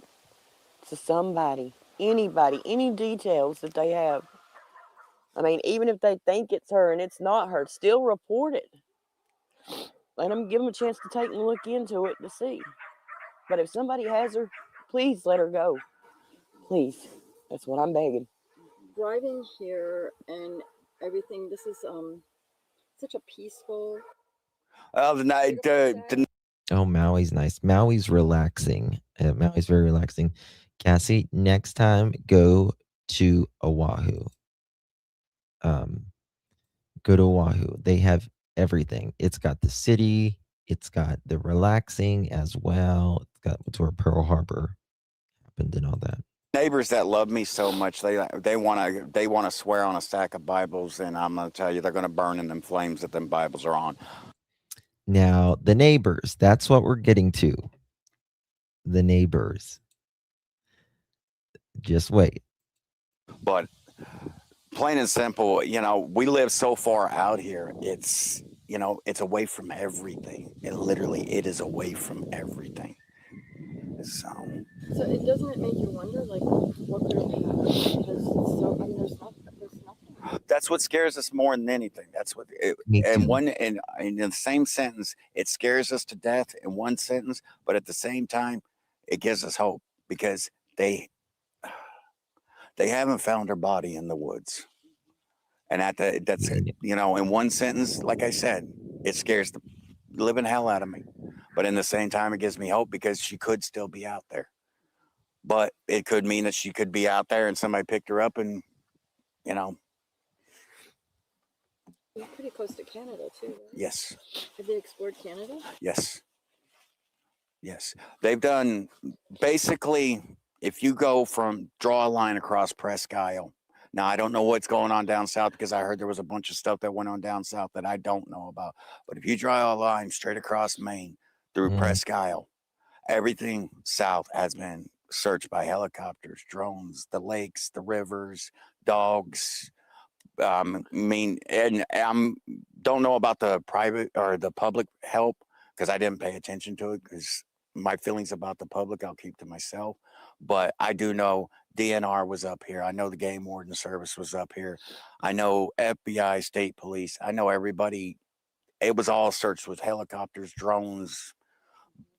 to somebody, anybody, any details that they have. I mean, even if they think it's her and it's not her, still report it. Give them a chance to take and look into it to see. But if somebody has her, please let her go. Please. That's what I'm begging. Driving here and everything, this is such a peaceful. Oh, Maui's nice. Maui's relaxing. Maui's very relaxing. Cassie, next time go to Oahu. Go to Oahu. They have everything. It's got the city. It's got the relaxing as well. It's got where Pearl Harbor happened and all that. Neighbors that love me so much, they want to swear on a stack of Bibles, and I'm going to tell you, they're going to burn in them flames that them Bibles are on. Now, the neighbors, that's what we're getting to. The neighbors. Just wait. But plain and simple, we live so far out here. It's, it's away from everything. It is away from everything. So it doesn't make you wonder, like, what could have happened? Because there's nothing. That's what scares us more than anything. That's what, in the same sentence, it scares us to death in one sentence, but at the same time, it gives us hope because they haven't found her body in the woods. And that's in one sentence, like I said, it scares the living hell out of me. But in the same time, it gives me hope because she could still be out there. But it could mean that she could be out there and somebody picked her up and, You're pretty close to Canada, too, right? Yes. Have they explored Canada? Yes. Yes. They've done, basically, if you go draw a line across Presque Isle. Now, I don't know what's going on down south because I heard there was a bunch of stuff that went on down south that I don't know about. But if you draw a line straight across Maine through Presque Isle, everything south has been searched by helicopters, drones, the lakes, the rivers, dogs. And I don't know about the private or the public help because I didn't pay attention to it because my feelings about the public I'll keep to myself. But I do know DNR was up here. I know the Game Warden Service was up here. I know FBI, State Police. I know everybody. It was all searched with helicopters, drones,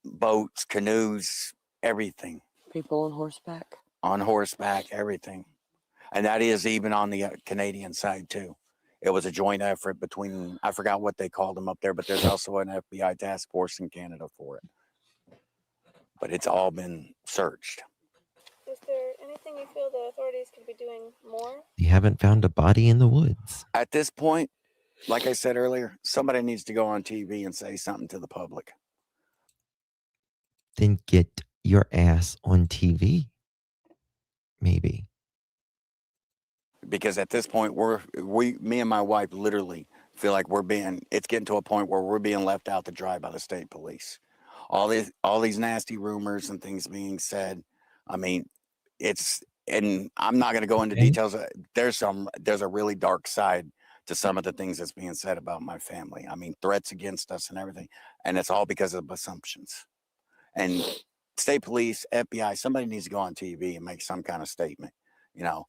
boats, canoes, everything. People on horseback. On horseback, everything. And that is even on the Canadian side, too. It was a joint effort between, I forgot what they called them up there, but there's also an FBI task force in Canada for it. But it's all been searched. Is there anything you feel the authorities could be doing more? You haven't found a body in the woods. At this point, like I said earlier, somebody needs to go on TV and say something to the public. then get your ass on TV. Maybe. Because at this point, me and my wife literally feel like it's getting to a point where we're being left out to dry by the state police. All these nasty rumors and things being said. I mean, and I'm not going to go into details. There's a really dark side to some of the things that's being said about my family. I mean, threats against us and everything. And it's all because of assumptions. And state police, FBI, somebody needs to go on TV and make some kind of statement. You know,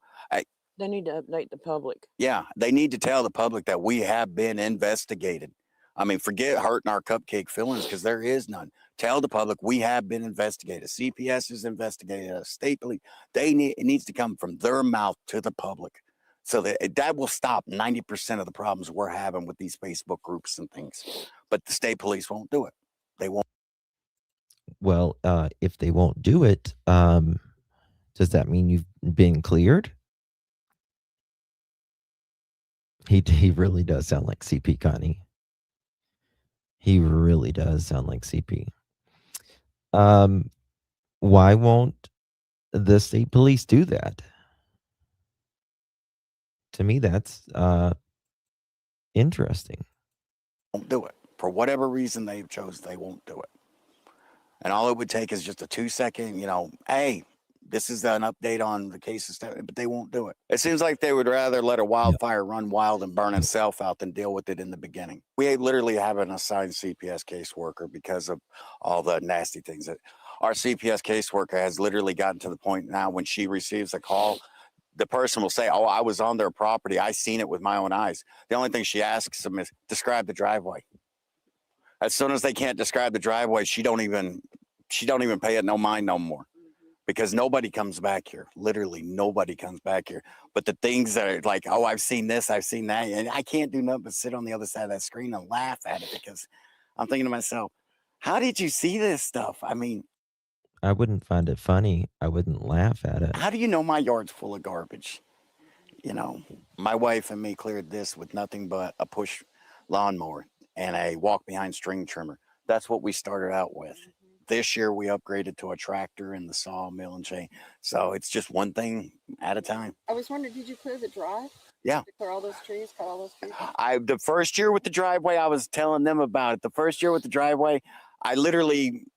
They need to update the public. yeah, they need to tell the public that we have been investigated. I mean, forget hurting our cupcake feelings because there is none. Tell the public we have been investigated. CPS is investigated. State police. It needs to come from their mouth to the public, so that will stop 90% of the problems we're having with these Facebook groups and things. But the state police won't do it. They won't. Well, if they won't do it, does that mean you've been cleared? He really does sound like CP, Connie. He really does sound like CP. Why won't the state police do that? To me, that's interesting. Won't do it for whatever reason they've chose. They won't do it, and all it would take is just a 2-second, hey, this is an update on the case of Stefanie, but they won't do it. It seems like they would rather let a wildfire run wild and burn itself out than deal with it in the beginning. We literally have an assigned CPS caseworker because of all the nasty things that our CPS caseworker has literally gotten to the point now when she receives a call, the person will say, oh, I was on their property. I seen it with my own eyes. The only thing she asks them is describe the driveway. As soon as they can't describe the driveway, she don't even pay it no mind no more. Because nobody comes back here. Literally, nobody comes back here. But the things that are like, oh, I've seen this, I've seen that. And I can't do nothing but sit on the other side of that screen and laugh at it because I'm thinking to myself, how did you see this stuff? I mean, I wouldn't find it funny. I wouldn't laugh at it. how do you know my yard's full of garbage? My wife and me cleared this with nothing but a push lawnmower and a walk behind string trimmer. That's what we started out with. This year we upgraded to a tractor and the sawmill and chain. So it's just one thing at a time. I was wondering, did you clear the drive? Yeah. Did you clear all those trees, cut all those trees? The first year with the driveway, I was telling them about it. The first year with the driveway, I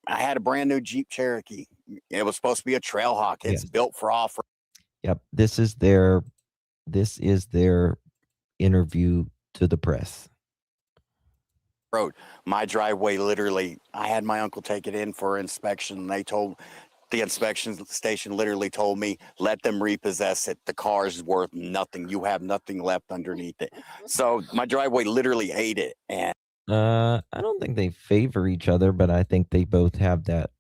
had a brand new Jeep Cherokee. It was supposed to be a Trailhawk. It's built for off-road. Yep. This is their interview to the press. Road. My driveway, literally, I had my uncle take it in for inspection. The inspection station literally told me, let them repossess it. The car's worth nothing. You have nothing left underneath it. So my driveway literally ate it. And I don't think they favor each other, but I think they both have that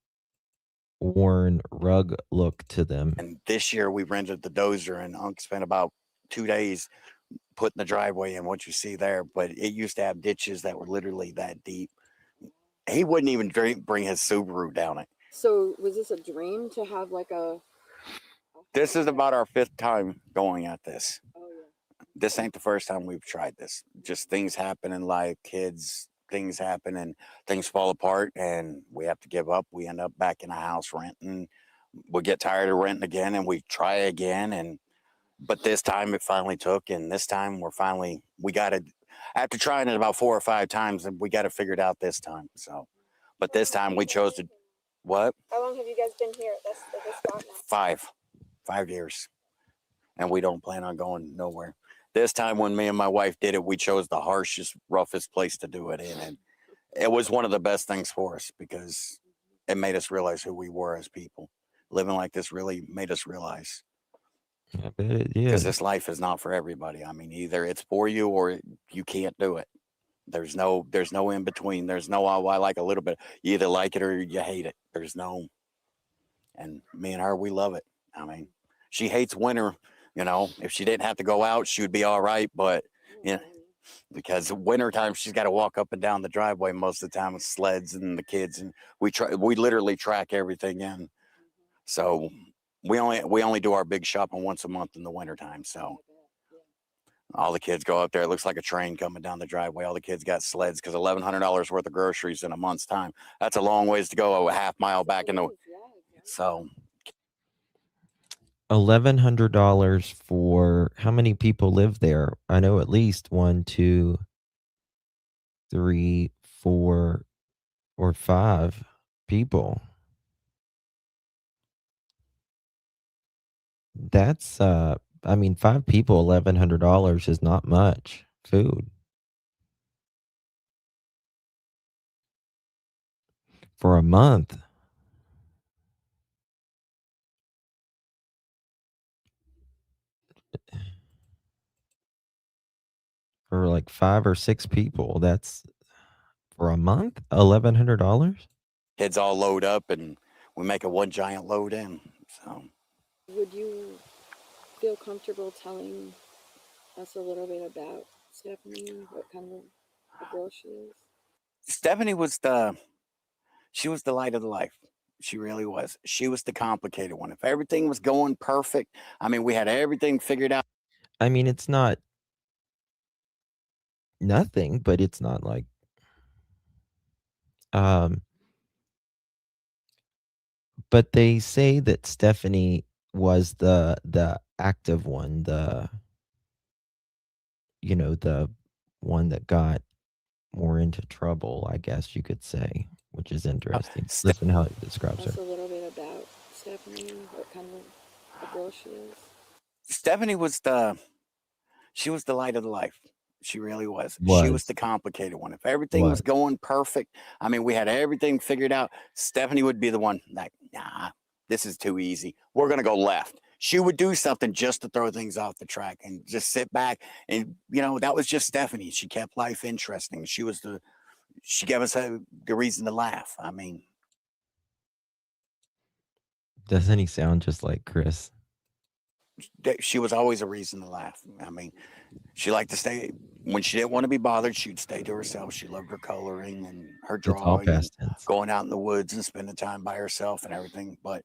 worn rug look to them. And this year we rented the dozer, and Unc spent about 2 days putting the driveway in, what you see there. But it used to have ditches that were literally that deep. He wouldn't even bring his Subaru down it. So was this a dream to have like This is about our 5th time going at this. Oh, yeah. This ain't the first time we've tried this. Just things happen in life, kids, things happen and things fall apart and we have to give up. We end up back in a house renting. We get tired of renting again and we try again. But this time it finally took, and this time we got it. After trying it about 4 or 5 times, and we got it figured out this time. So, but this time we chose to, what? How long have you guys been here at this spot now? 5 years. And we don't plan on going nowhere. This time when me and my wife did it, we chose the harshest, roughest place to do it in. And it was one of the best things for us because it made us realize who we were as people. Living like this really made us realize. I bet it did. Because this life is not for everybody. I mean, either it's for you or you can't do it. There's no in between. There's no, oh, I like a little bit. You either like it or you hate it. There's no, and me and her, we love it. I mean, she hates winter. If she didn't have to go out, she would be all right. But, because wintertime, she's got to walk up and down the driveway most of the time with sleds and the kids. And we literally track everything in. So we only do our big shopping once a month in the wintertime. So All the kids go up there. It looks like a train coming down the driveway. All the kids got sleds because $1,100 worth of groceries in a month's time. That's a long ways to go, a half mile back in the. So $1,100 for how many people live there? I know at least 1, 2, 3, 4, or 5 people. That's I mean, 5 people, $1,100 is not much food. For a month. For like 5 or 6 people, that's for a month, $1,100? kids all load up and we make a one giant load in. So Would you feel comfortable telling us a little bit about Stephanie, what kind of a girl she is? Stephanie was she was the light of the life. She really was. She was the complicated one. If everything was going perfect, I mean, we had everything figured out. I mean, it's not nothing, but it's not like but they say that Stephanie was the active one, the one that got more into trouble, I guess you could say, which is interesting. Listen how it describes her. Tell us a little bit about Stephanie, what kind of a girl she is. Stephanie was she was the light of the life. She really was. She was the complicated one. If everything was going perfect, I mean, we had everything figured out. Stephanie would be the one like, nah, this is too easy. We're going to go left. She would do something just to throw things off the track and just sit back. And, that was just Stephanie. She kept life interesting. She gave us the reason to laugh. I mean, Doesn't he sound just like Chris? she was always a reason to laugh. I mean, she liked to stay when she didn't want to be bothered. She'd stay to herself. She loved her coloring and her It's all drawing, and past tense. going out in the woods and spending time by herself and everything. But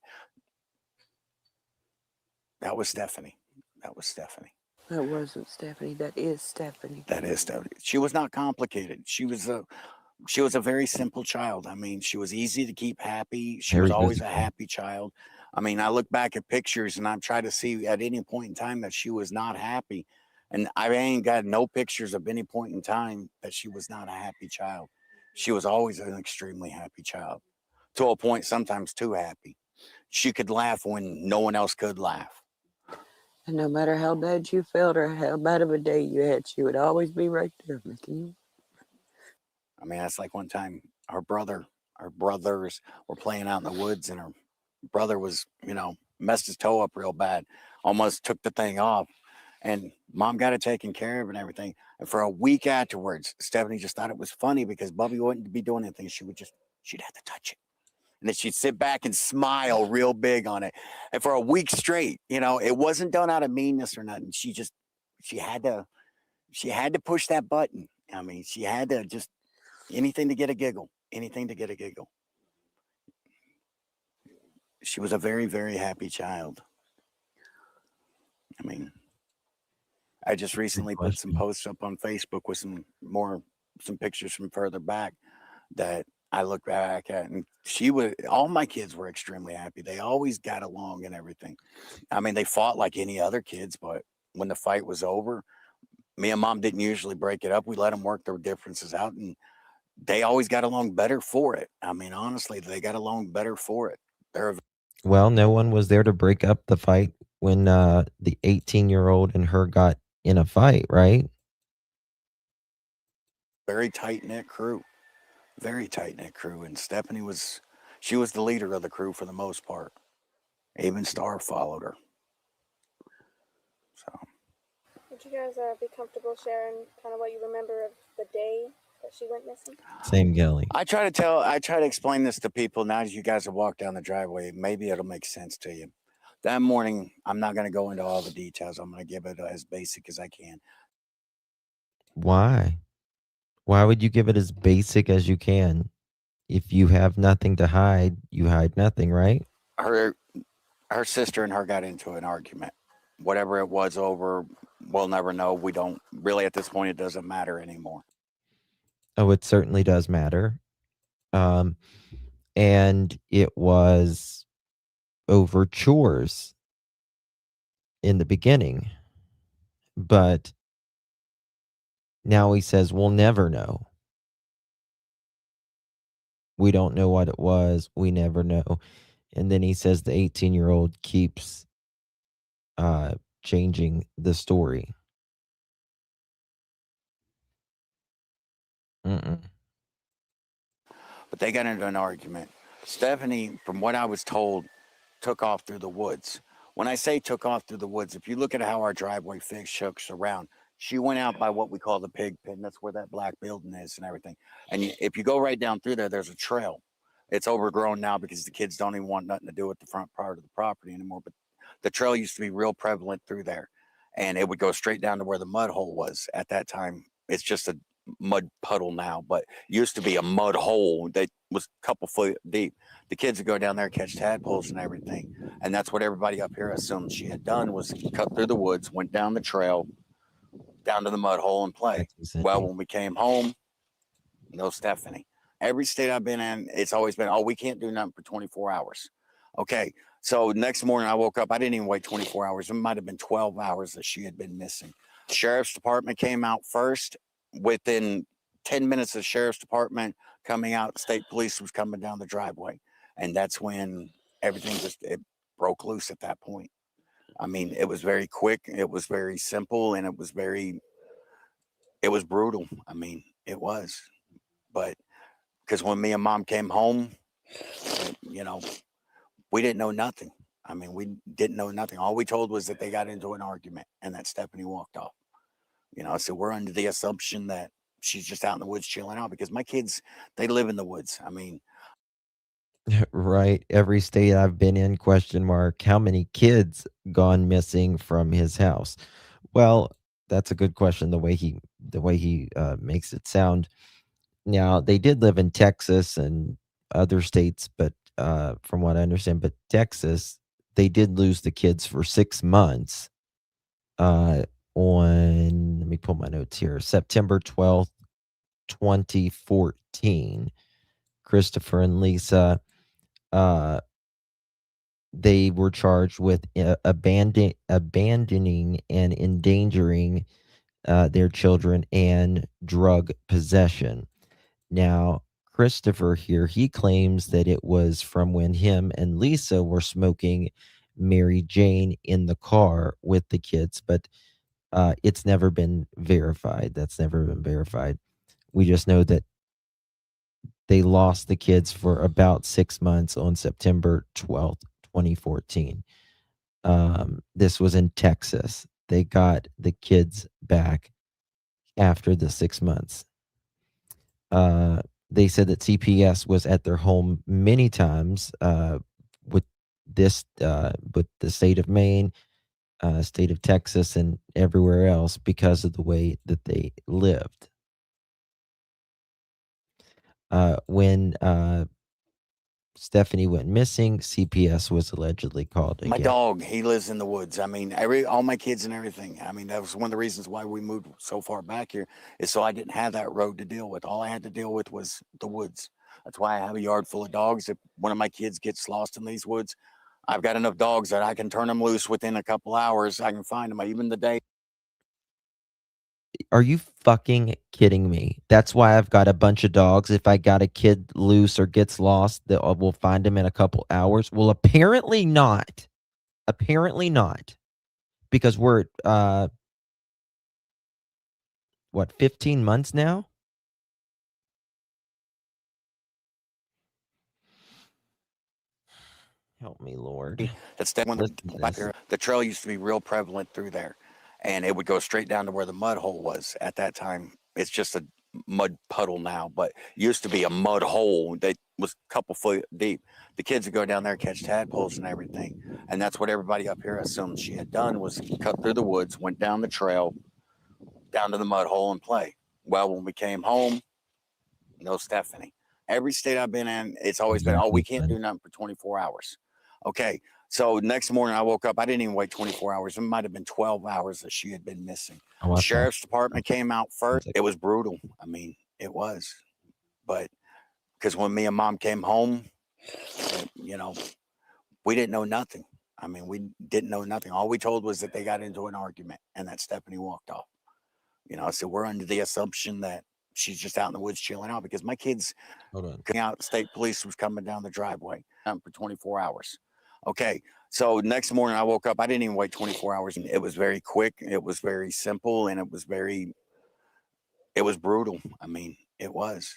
that was Stephanie. That was Stephanie. That wasn't Stephanie. That is Stephanie. That is Stephanie. She was not complicated. She was a very simple child. I mean, she was easy to keep happy. She was Very always a visible. happy child. I mean, I look back at pictures and I'm trying to see at any point in time that she was not happy. And I ain't got no pictures of any point in time that she was not a happy child. She was always an extremely happy child, to a point sometimes too happy. She could laugh when no one else could laugh. And no matter how bad you felt or how bad of a day you had, she would always be right there making you. I mean, that's like one time our brothers were playing out in the woods and her brother was, messed his toe up real bad, almost took the thing off. And mom got it taken care of and everything. And for a week afterwards, Stephanie just thought it was funny because Bubby wouldn't be doing anything. She'd have to touch it. And then she'd sit back and smile real big on it. And for a week straight, it wasn't done out of meanness or nothing. She had to push that button. I mean, she had to just anything to get a giggle, anything to get a giggle. She was a very, very happy child. I mean, I just recently put some posts up on Facebook with some pictures from further back that I look back at, and all my kids were extremely happy. They always got along and everything. I mean, they fought like any other kids, but when the fight was over, me and mom didn't usually break it up. We let them work their differences out, and they always got along better for it. I mean, honestly, they got along better for it. Well, no one was there to break up the fight when the 18-year-old and her got in a fight, right? Very tight-knit crew. Very tight-knit crew. And Stephanie she was the leader of the crew for the most part. Even Star followed her. So. Would you guys be comfortable sharing kind of what you remember of the day that she went missing? Same, Gelly. I try to explain this to people now as you guys have walked down the driveway. Maybe it'll make sense to you. That morning, I'm not going to go into all the details. I'm going to give it as basic as I can. Why? Why would you give it as basic as you can? If you have nothing to hide, you hide nothing, right? Her sister and her got into an argument. Whatever it was over we'll never know. We don't really, at this point, it doesn't matter anymore. Oh, it certainly does matter. And it was over chores in the beginning, but now he says we'll never know. We don't know what it was. We never know. And then he says the 18-year-old keeps changing the story. But they got into an argument. Stefanie, from what I was told, took off through the woods. When I say took off through the woods, if you look at how our driveway shooks around, she went out by what we call the pig pen. That's where that black building is and everything. And if you go right down through there, there's a trail. It's overgrown now because the kids don't even want nothing to do with the front part of the property anymore. But the trail used to be real prevalent through there. And it would go straight down to where the mud hole was at that time. It's just a mud puddle now, but used to be a mud hole that was a couple foot deep. The kids would go down there, catch tadpoles and everything. And that's what everybody up here assumed she had done, was cut through the woods, went down the trail, down to the mud hole and play. Well, when we came home, no Stefanie. Every state I've been in, it's always been, oh, we can't do nothing for 24 hours. Okay, so next morning I woke up, I didn't even wait 24 hours. It might have been 12 hours that she had been missing. Sheriff's Department came out first. Within 10 minutes of the Sheriff's Department coming out, State Police was coming down the driveway. And that's when everything it broke loose at that point. I mean, it was very quick, it was very simple, and it was brutal. I mean, it was. But because when me and Mom came home, you know, we didn't know nothing. I mean, we didn't know nothing. All we told was that they got into an argument and that Stefanie walked off. You know, so we're under the assumption that she's just out in the woods chilling out, because my kids, they live in the woods. I mean, right. Every state I've been in, question mark, how many kids gone missing from his house? Well, that's a good question. The way he makes it sound. Now, they did live in Texas and other states, but from what I understand, but Texas, they did lose the kids for 6 months. Let me pull my notes here, September 12th, 2014, Christopher and Lisa, they were charged with abandoning and endangering their children and drug possession. Now, Christopher here, he claims that it was from when him and Lisa were smoking Mary Jane in the car with the kids, but it's never been verified. That's never been verified. We just know that they lost the kids for about 6 months on September 12th, 2014. This was in Texas. They got the kids back after the 6 months. They said that CPS was at their home many times with the state of Maine, state of Texas, and everywhere else because of the way that they lived. When Stefanie went missing, CPS was allegedly called again. my dog, he lives in the woods. I mean, all my kids and everything. I mean, that was one of the reasons why we moved so far back here, is so I didn't have that road to deal with. All I had to deal with was the woods. That's why I have a yard full of dogs. If one of my kids gets lost in these woods, I've got enough dogs that I can turn them loose within a couple hours. I can find them. Even the day. Are you fucking kidding me? That's why I've got a bunch of dogs. If I got a kid loose or gets lost, we'll find him in a couple hours. Well, apparently not. Apparently not. Because we're at, 15 months now? Help me, Lord. That's when the trail used to be real prevalent through there. And it would go straight down to where the mud hole was at that time. It's just a mud puddle now, but used to be a mud hole that was a couple foot deep. The kids would go down there, catch tadpoles and everything. And that's what everybody up here assumed she had done, was cut through the woods, went down the trail, down to the mud hole and play. Well, when we came home, no Stefanie. Every state I've been in, it's always been, oh, we can't do nothing for 24 hours. Okay, So next morning I woke up, I didn't even wait 24 hours. It might've been 12 hours that she had been missing. Oh, okay. Sheriff's Department came out first. It was brutal. I mean, it was, but because when me and Mom came home, you know, we didn't know nothing. I mean, we didn't know nothing. All we told was that they got into an argument and that Stefanie walked off. You know, so we're under the assumption that she's just out in the woods chilling out, because my kids coming out, state police was coming down the driveway for 24 hours. Okay, so next morning I woke up, I didn't even wait 24 hours. And it was very quick, it was very simple, and it was brutal. I mean, it was,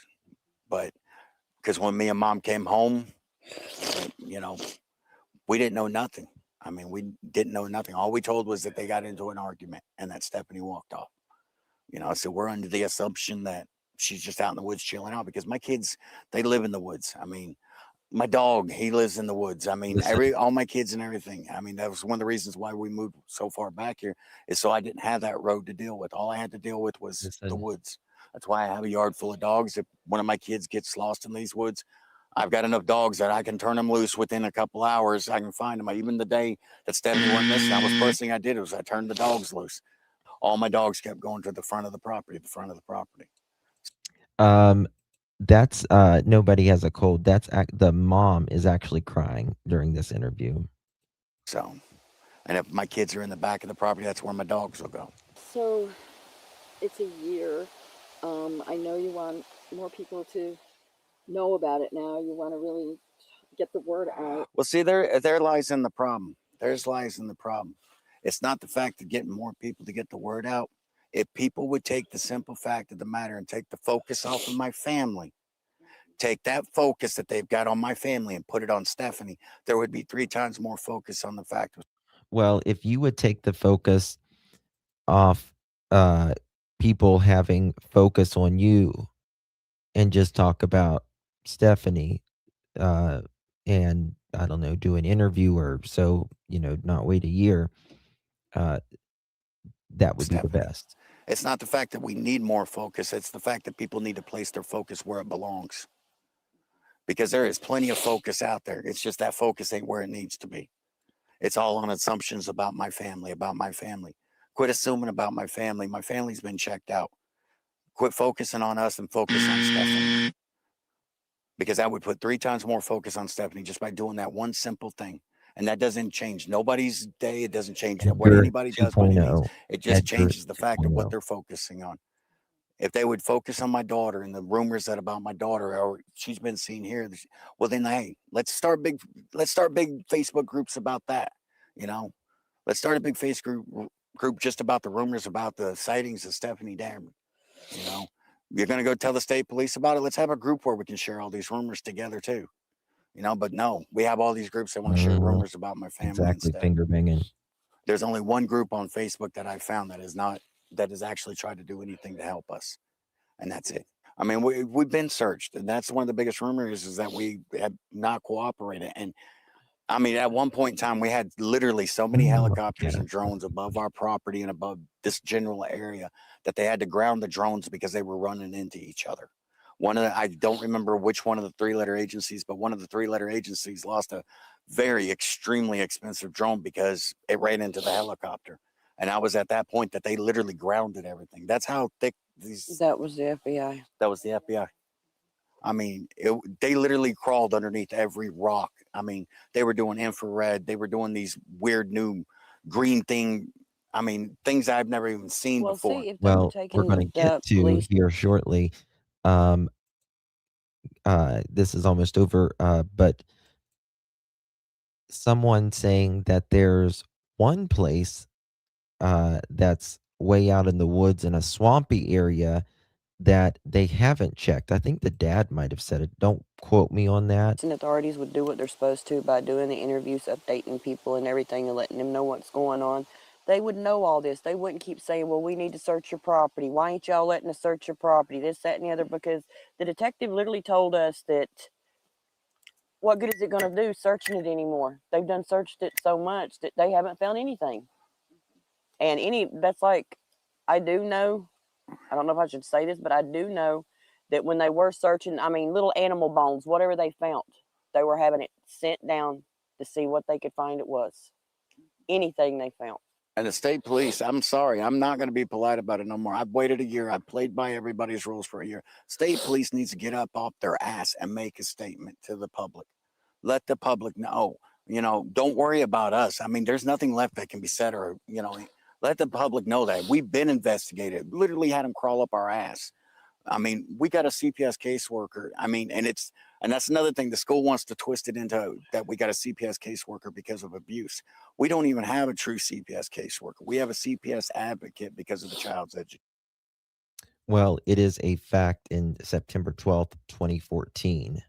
but because when me and Mom came home, you know, we didn't know nothing. I mean, we didn't know nothing. All we told was that they got into an argument and that Stefanie walked off. You know, so we're under the assumption that she's just out in the woods chilling out, because my kids, they live in the woods. I mean, my dog, he lives in the woods. I mean, all my kids and everything. I mean, that was one of the reasons why we moved so far back here, is so I didn't have that road to deal with. All I had to deal with was the woods. That's why I have a yard full of dogs. If one of my kids gets lost in these woods, I've got enough dogs that I can turn them loose within a couple hours. I can find them. Even the day that Stefanie went missing, that was the first thing I did was I turned the dogs loose. All my dogs kept going to the front of the property, That's nobody has a cold. That's the mom is actually crying during this interview. So, and if my kids are in the back of the property, that's where my dogs will go. So it's a year. I know you want more people to know about it now. You want to really get the word out. Well, see, there lies in the problem. Lies in the problem. It's not the fact of getting more people to get the word out. If people would take the simple fact of the matter and take the focus off of my family, take that focus that they've got on my family and put it on Stefanie, there would be 3 times more focus on the fact. Well, if you would take the focus off people having focus on you and just talk about Stefanie, and I don't know, do an interview or so, you know, not wait a year, that would be the best. It's not the fact that we need more focus. It's the fact that people need to place their focus where it belongs. Because there is plenty of focus out there. It's just that focus ain't where it needs to be. It's all on assumptions about my family. Quit assuming about my family. My family's been checked out. Quit focusing on us and focus on Stefanie. Because that would put 3 times more focus on Stefanie just by doing that one simple thing. And that doesn't change nobody's day. It doesn't change what anybody does by any means. It just changes the fact of what they're focusing on. If they would focus on my daughter and the rumors that about my daughter, or she's been seen here, well then, hey, let's start big Facebook groups about that. You know, let's start a big Facebook group just about the rumors about the sightings of Stefanie Damron. You know, you're going to go tell the state police about it. Let's have a group where we can share all these rumors together too. You know, but no, we have all these groups that want to share rumors about my family. Exactly, finger banging. There's only one group on Facebook that I found that has actually tried to do anything to help us, and that's it. I mean, we've been searched, and that's one of the biggest rumors is that we have not cooperated. And I mean, at one point in time, we had literally so many helicopters and drones above our property and above this general area that they had to ground the drones because they were running into each other. I don't remember which one of the 3-letter agencies, but one of the 3-letter agencies lost a very extremely expensive drone because it ran into the helicopter. And I was at that point that they literally grounded everything. That's how thick these. That was the FBI. That was the FBI. I mean, they literally crawled underneath every rock. I mean, they were doing infrared. They were doing these weird new green thing. I mean, things I've never even seen before. See, well, we're going to get to here shortly. This is almost over, but someone saying that there's one place that's way out in the woods in a swampy area that they haven't checked. I think the dad might have said it. Don't quote me on that. And authorities would do what they're supposed to by doing the interviews, updating people and everything, and letting them know what's going on. They would know all this. They wouldn't keep saying, well, we need to search your property. Why ain't y'all letting us search your property? This, that, and the other, because the detective literally told us that what good is it going to do searching it anymore? They've done searched it so much that they haven't found anything. And that's like, I do know, I don't know if I should say this, but I do know that when they were searching, I mean, little animal bones, whatever they found, they were having it sent down to see what they could find it was. Anything they found. And the state police, I'm sorry, I'm not going to be polite about it no more. I've waited a year. I've played by everybody's rules for a year. State police needs to get up off their ass and make a statement to the public. Let the public know, don't worry about us. I mean, there's nothing left that can be said or, let the public know that we've been investigated, literally had them crawl up our ass. I mean, we got a CPS caseworker. I mean, and that's another thing. The school wants to twist it into that we got a CPS caseworker because of abuse. We don't even have a true CPS caseworker. We have a CPS advocate because of the child's education. Well, it is a fact in September 12th, 2014.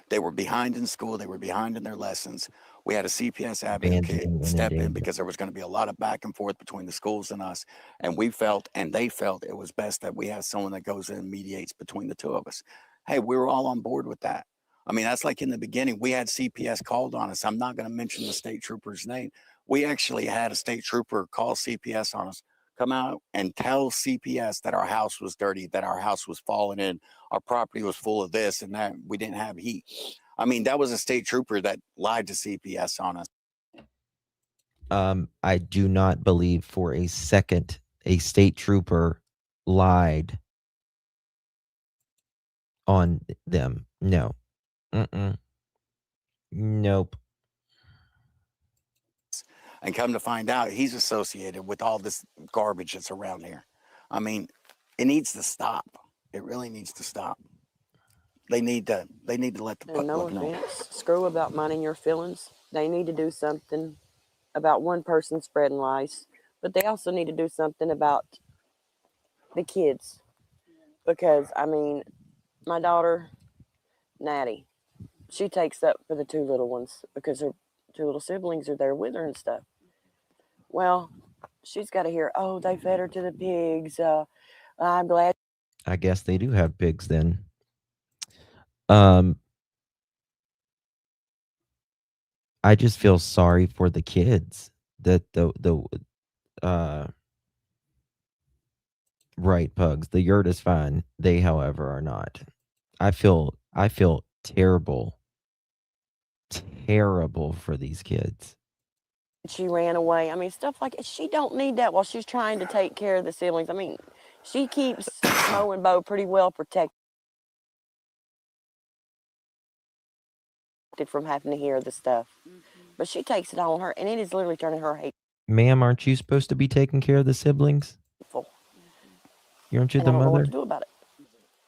They were behind in school. They were behind in their lessons. We had a CPS advocate step in because there was going to be a lot of back and forth between the schools and us. And we felt, and they felt, it was best that we have someone that goes in and mediates between the two of us. Hey, we were all on board with that. I mean, that's like in the beginning, we had CPS called on us. I'm not going to mention the state trooper's name. We actually had a state trooper call CPS on us, come out and tell CPS that our house was dirty, that our house was falling in, our property was full of this and that, we didn't have heat. I mean, that was a state trooper that lied to CPS on us. I do not believe for a second a state trooper lied on them. No. Nope. And come to find out, he's associated with all this garbage that's around here. I mean, it needs to stop. It really needs to stop. They need to let the public know. No offense, screw about minding your feelings. They need to do something about one person spreading lies, but they also need to do something about the kids. Because, I mean, my daughter, Natty, she takes up for the two little ones because her two little siblings are there with her and stuff. Well, she's got to hear, oh, they fed her to the pigs. I'm glad. I guess they do have pigs then. I just feel sorry for the kids that right, Pugs. The yurt is fine. They, however, are not. I feel terrible for these kids. She ran away. I mean, stuff like she don't need that while she's trying to take care of the siblings. I mean, she keeps Mo and Bo pretty well protected from having to hear the stuff. But she takes it on her, and it is literally turning her hate. Ma'am, aren't you supposed to be taking care of the siblings? Aren't you the I don't know mother? what to do about it.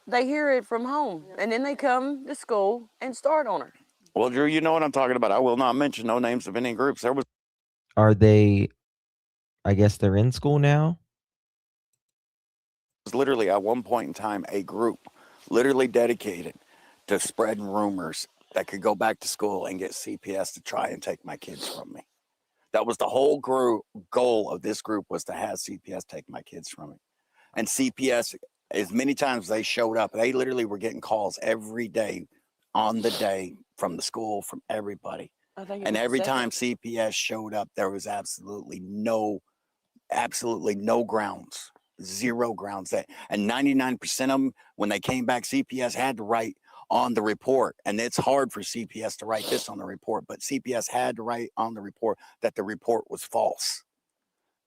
They hear it from home, and then they come to school and start on her. Well, Drew, you know what I'm talking about. I will not mention no names of any groups. Are they, I guess they're in school now? Was literally at one point in time a group literally dedicated to spreading rumors that could go back to school and get CPS to try and take my kids from me. That was the whole goal of this group, was to have CPS take my kids from me. And CPS, as many times as they showed up, they literally were getting calls every day on the day from the school, from everybody. And every time CPS showed up, there was absolutely no grounds, zero grounds. And 99% of them, when they came back, CPS had to write on the report. And it's hard for CPS to write this on the report, but CPS had to write on the report that the report was false,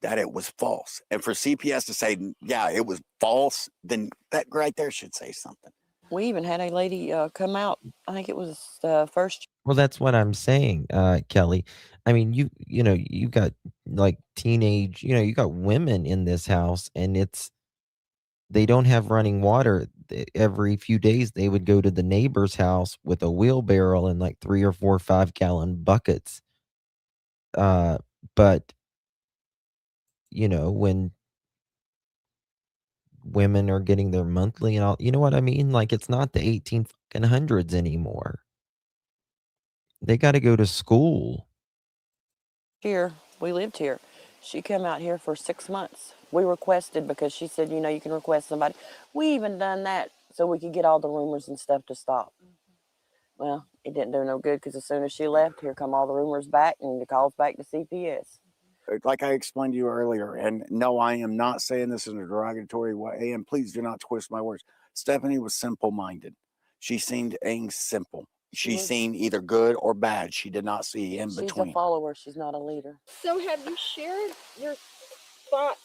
that it was false. And for CPS to say, yeah, it was false, then that right there should say something. We even had a lady come out. I think it was the first. Well, that's what I'm saying, Kelly. I mean, you got like teenage, you got women in this house, and they don't have running water. Every few days, they would go to the neighbor's house with a wheelbarrow and like 3 or 4 5-gallon buckets. But when women are getting their monthly and all, you know what I mean? Like, it's not the 1800s anymore. They got to go to school. Here, we lived here. She came out here for 6 months. We requested, because she said, you can request somebody. We even done that so we could get all the rumors and stuff to stop. Well, it didn't do no good, because as soon as she left, here come all the rumors back and the calls back to CPS. Like I explained to you earlier, and no, I am not saying this in a derogatory way, and please do not twist my words. Stefanie was simple-minded. She seemed simple. She was- seemed either good or bad. She did not see in She's between. a follower. She's not a leader. So have you shared your thoughts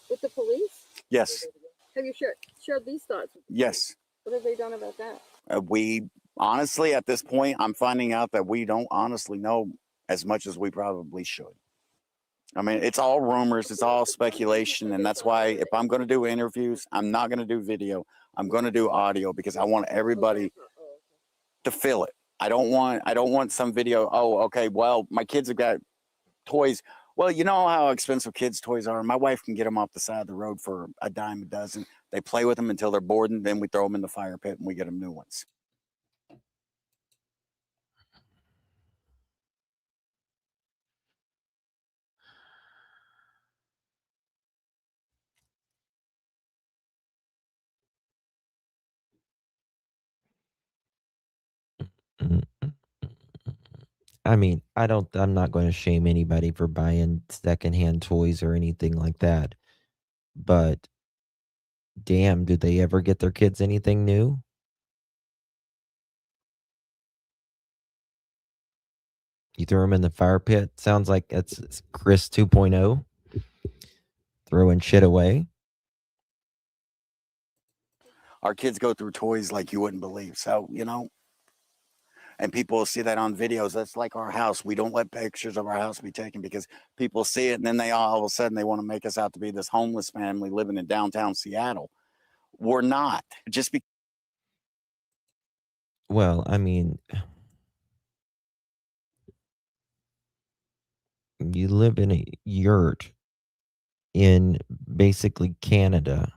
with the police? Yes. Have you shared these thoughts? Yes. What have they done about that? We honestly, at this point, I'm finding out that we don't honestly know as much as we probably should. I mean, it's all rumors, it's all speculation, and that's why if I'm going to do interviews, I'm not going to do video. I'm going to do audio because I want everybody to feel it. I don't want some video. Oh, okay. Well, my kids have got toys. Well, you know how expensive kids' toys are. My wife can get them off the side of the road for a dime a dozen. They play with them until they're bored, and then we throw them in the fire pit and we get them new ones. I mean, I'm not going to shame anybody for buying secondhand toys or anything like that. But damn, do they ever get their kids anything new? You throw them in the fire pit. Sounds like it's Chris 2.0. Throwing shit away. Our kids go through toys like you wouldn't believe. So, you know, and people will see that on videos. That's like our house. We don't let pictures of our house be taken because people see it and then they all of a sudden they want to make us out to be this homeless family living in downtown Seattle. We're not. Just because. Well, I mean, you live in a yurt in basically Canada.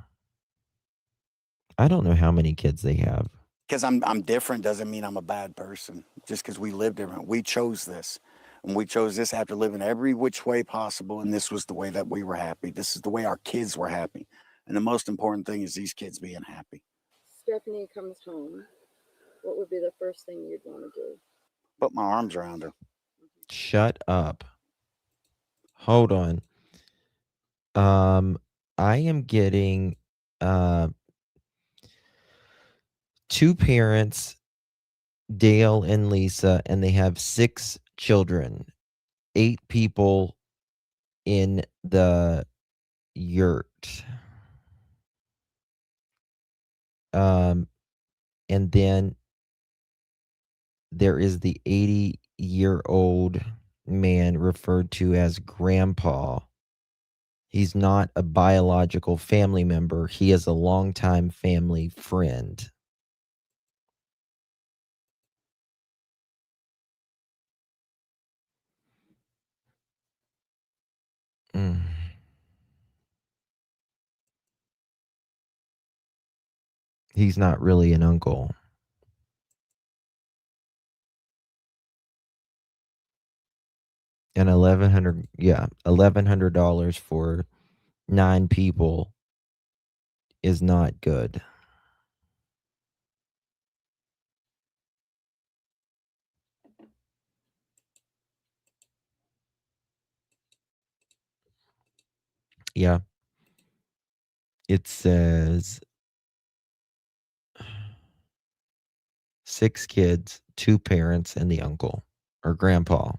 I don't know how many kids they have. Because I'm different doesn't mean I'm a bad person. Just because we live different. We chose this. And we chose this after living every which way possible. And this was the way that we were happy. This is the way our kids were happy. And the most important thing is these kids being happy. Stephanie comes home. What would be the first thing you'd want to do? Put my arms around her. Shut up. Hold on. I am getting two parents, Dale and Lisa, and they have 6 children. 8 people in the yurt. And then there is the 80-year-old man referred to as Grandpa. He's not a biological family member. He is a longtime family friend. He's not really an uncle. And $1,100 for 9 people is not good. Yeah. It says 6 kids, 2 parents, and the uncle or grandpa.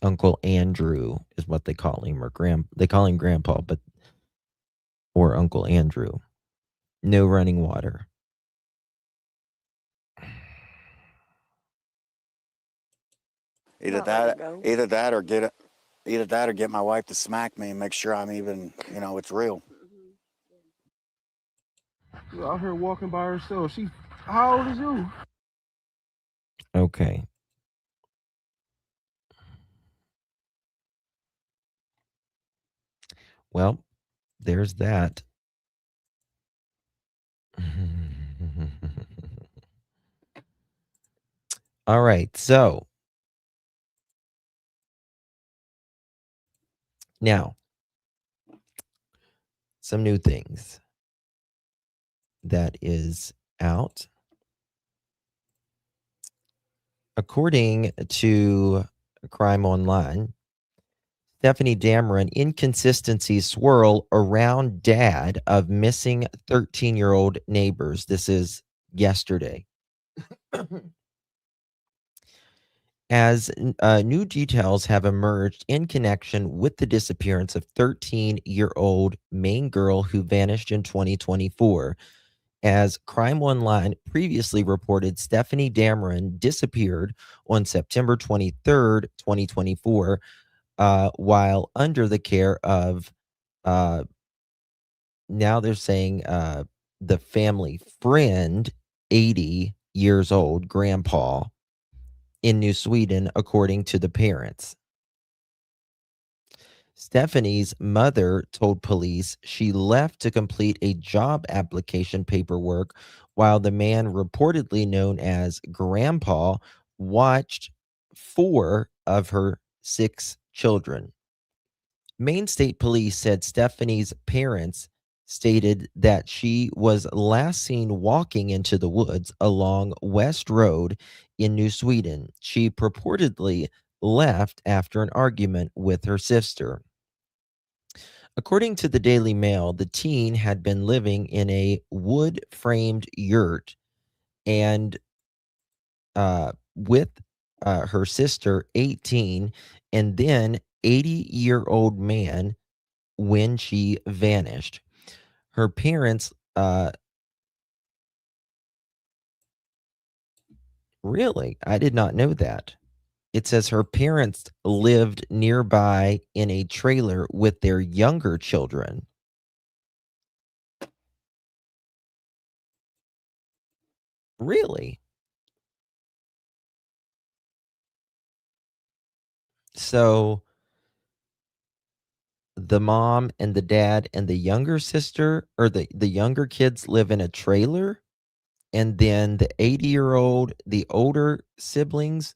Uncle Andrew is what they call him, or they call him Grandpa, but or Uncle Andrew. No running water. Either that or get my wife to smack me and make sure I'm even, you know, it's real. She's out here walking by herself. How old is you? Okay. Well, there's that. All right. So now, some new things that is out. According to Crime Online, Stefanie Damron, inconsistencies swirl around dad of missing 13-year-old neighbors. This is yesterday. As new details have emerged in connection with the disappearance of 13-year-old Maine girl who vanished in 2024. As Crime Online previously reported, Stefanie Damron disappeared on September 23rd, 2024, while under the care of, uh, now they're saying, the family friend, 80 years old, grandpa, in New Sweden, according to the parents. Stephanie's mother told police she left to complete a job application paperwork while the man, reportedly known as Grandpa, watched 4 of her 6 children. Maine State Police said Stephanie's parents stated that she was last seen walking into the woods along West Road in New Sweden. She purportedly left after an argument with her sister. According to the Daily Mail, the teen had been living in a wood framed yurt and with her sister, 18, and then 80-year-old man when she vanished. Her parents, really? I did not know that. It says her parents lived nearby in a trailer with their younger children. Really? So the mom and the dad and the younger sister, or the younger kids, live in a trailer, and then the 80-year-old, the older siblings,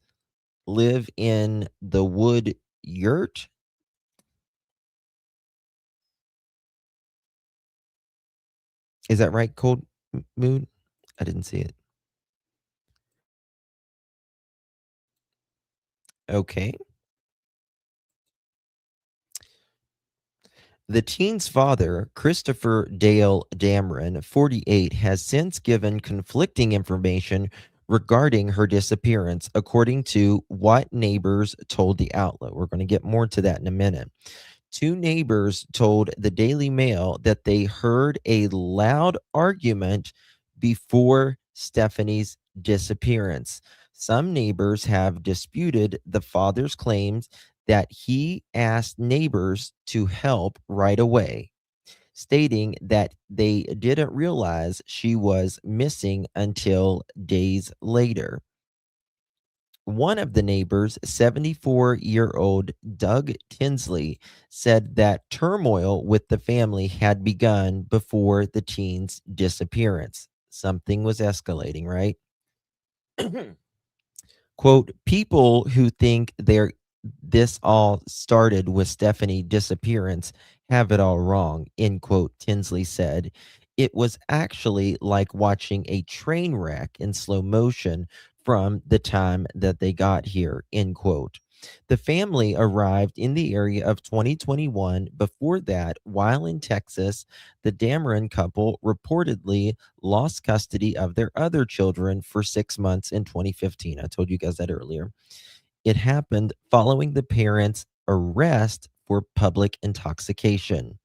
live in the wood yurt. Is that right, Cold Moon? I didn't see it. Okay. The teen's father, Christopher Dale Damron, 48, has since given conflicting information regarding her disappearance, according to what neighbors told the outlet. We're going to get more to that in a minute. 2 neighbors told the Daily Mail that they heard a loud argument before Stephanie's disappearance. Some neighbors have disputed the father's claims that he asked neighbors to help right away, stating that they didn't realize she was missing until days later. One of the neighbors, 74-year-old Doug Tinsley, said that turmoil with the family had begun before the teen's disappearance. Something was escalating, right? Quote, people who think this all started with Stephanie disappearance have it all wrong, end quote, Tinsley said. It was actually like watching a train wreck in slow motion from the time that they got here, end quote. The family arrived in the area of 2021. Before that, while in Texas, the Damron couple reportedly lost custody of their other children for 6 months in 2015. I told you guys that earlier. It happened following the parents' arrest for public intoxication.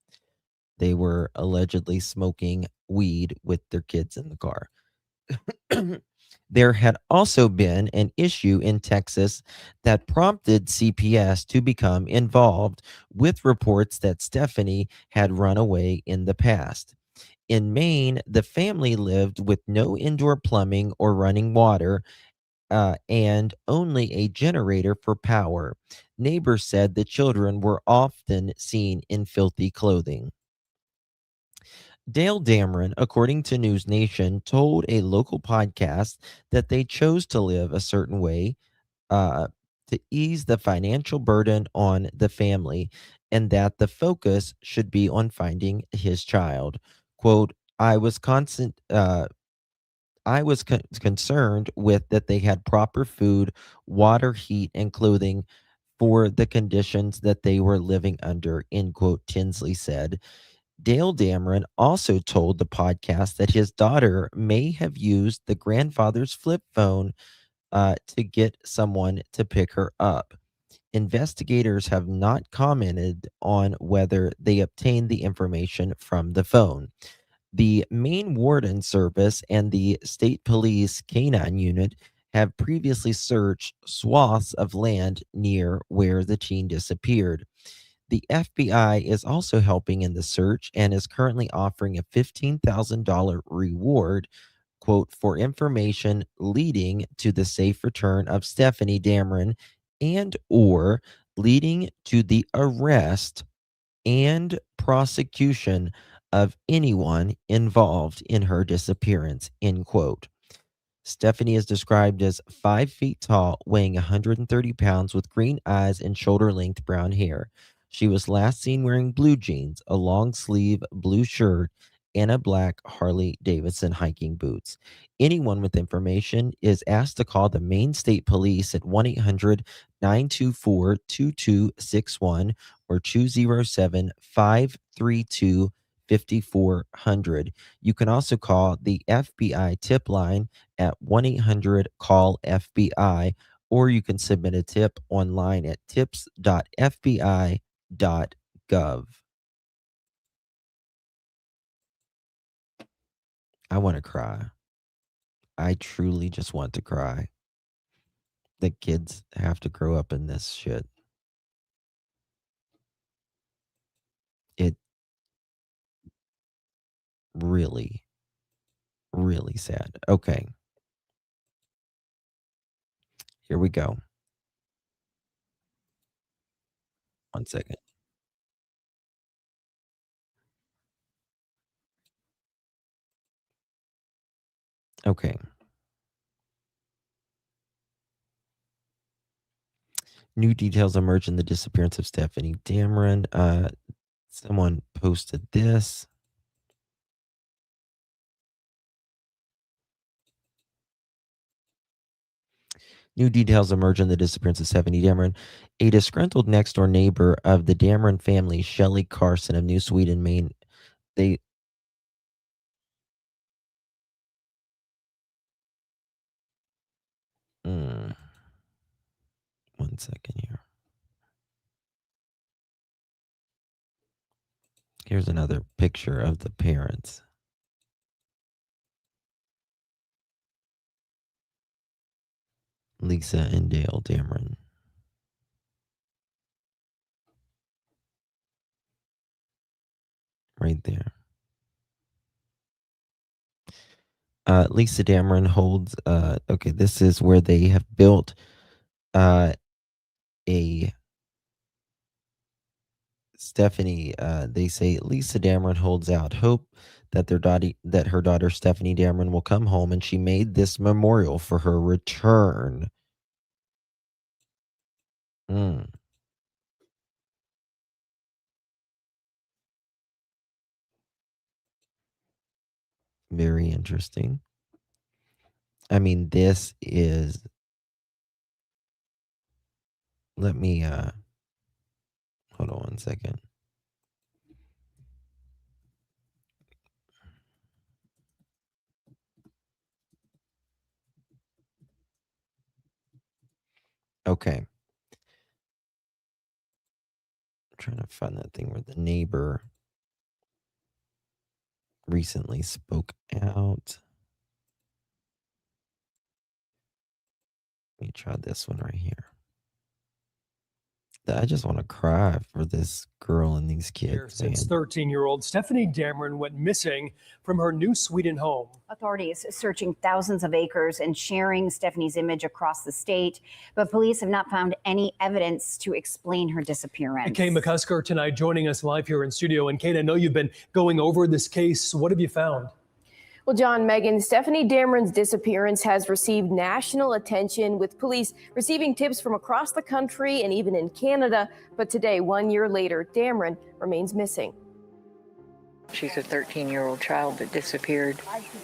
They were allegedly smoking weed with their kids in the car. There had also been an issue in Texas that prompted CPS to become involved, with reports that Stephanie had run away in the past. In Maine, the family lived with no indoor plumbing or running water, and only a generator for power. Neighbors said the children were often seen in filthy clothing. Dale Damron, according to News Nation, told a local podcast that they chose to live a certain way uh, to ease the financial burden on the family, and that the focus should be on finding his child. Quote, I was concerned with that they had proper food, water, heat, and clothing for the conditions that they were living under, end quote, Tinsley said. Dale Damron also told the podcast that his daughter may have used the grandfather's flip phone to get someone to pick her up. Investigators have not commented on whether they obtained the information from the phone. The Maine Warden Service and the State Police Canine Unit have previously searched swaths of land near where the teen disappeared. The FBI is also helping in the search and is currently offering a $15,000 reward, quote, for information leading to the safe return of Stefanie Damron and or leading to the arrest and prosecution of anyone involved in her disappearance, end quote. Stefanie is described as 5 feet tall, weighing 130 pounds, with green eyes and shoulder length brown hair. She was last seen wearing blue jeans, a long sleeve blue shirt, and a black Harley Davidson hiking boots. Anyone with information is asked to call the Maine State Police at 1-800-924-2261 or 207-532-5400. You can also call the FBI tip line at 1-800-CALL-FBI, or you can submit a tip online at tips.fbi.gov. I want to cry. I truly just want to cry. The kids have to grow up in this shit. It really, really sad. Okay. Here we go. 1 second. Okay. New details emerge in the disappearance of Stefanie Damron. Someone posted this. New details emerge in the disappearance of Stefanie Damron. A disgruntled next-door neighbor of the Damron family, Shelley Carson of New Sweden, Maine, they... Mm. 1 second here. Here's another picture of the parents. Lisa and Dale Damron. Right there. Lisa Damron holds, okay, this is where they have built a Stefanie, they say Lisa Damron holds out hope that her daughter Stefanie Damron will come home, and she made this memorial for her return. Mm. Very interesting. I mean, this is, let me hold on 1 second. Okay. I'm trying to find that thing where the neighbor recently spoke out. Let me try this one right here. I just want to cry for this girl and these kids. Since 13-year-old Stefanie Damron went missing from her New Sweden home. Authorities searching thousands of acres and sharing Stefanie's image across the state, but police have not found any evidence to explain her disappearance. Kate McCusker tonight joining us live here in studio. And Kate, I know you've been going over this case. What have you found? Well, John, Megan, Stefanie Damron's disappearance has received national attention, with police receiving tips from across the country and even in Canada. But today, 1 year later, Damron remains missing. She's a 13-year-old child that disappeared,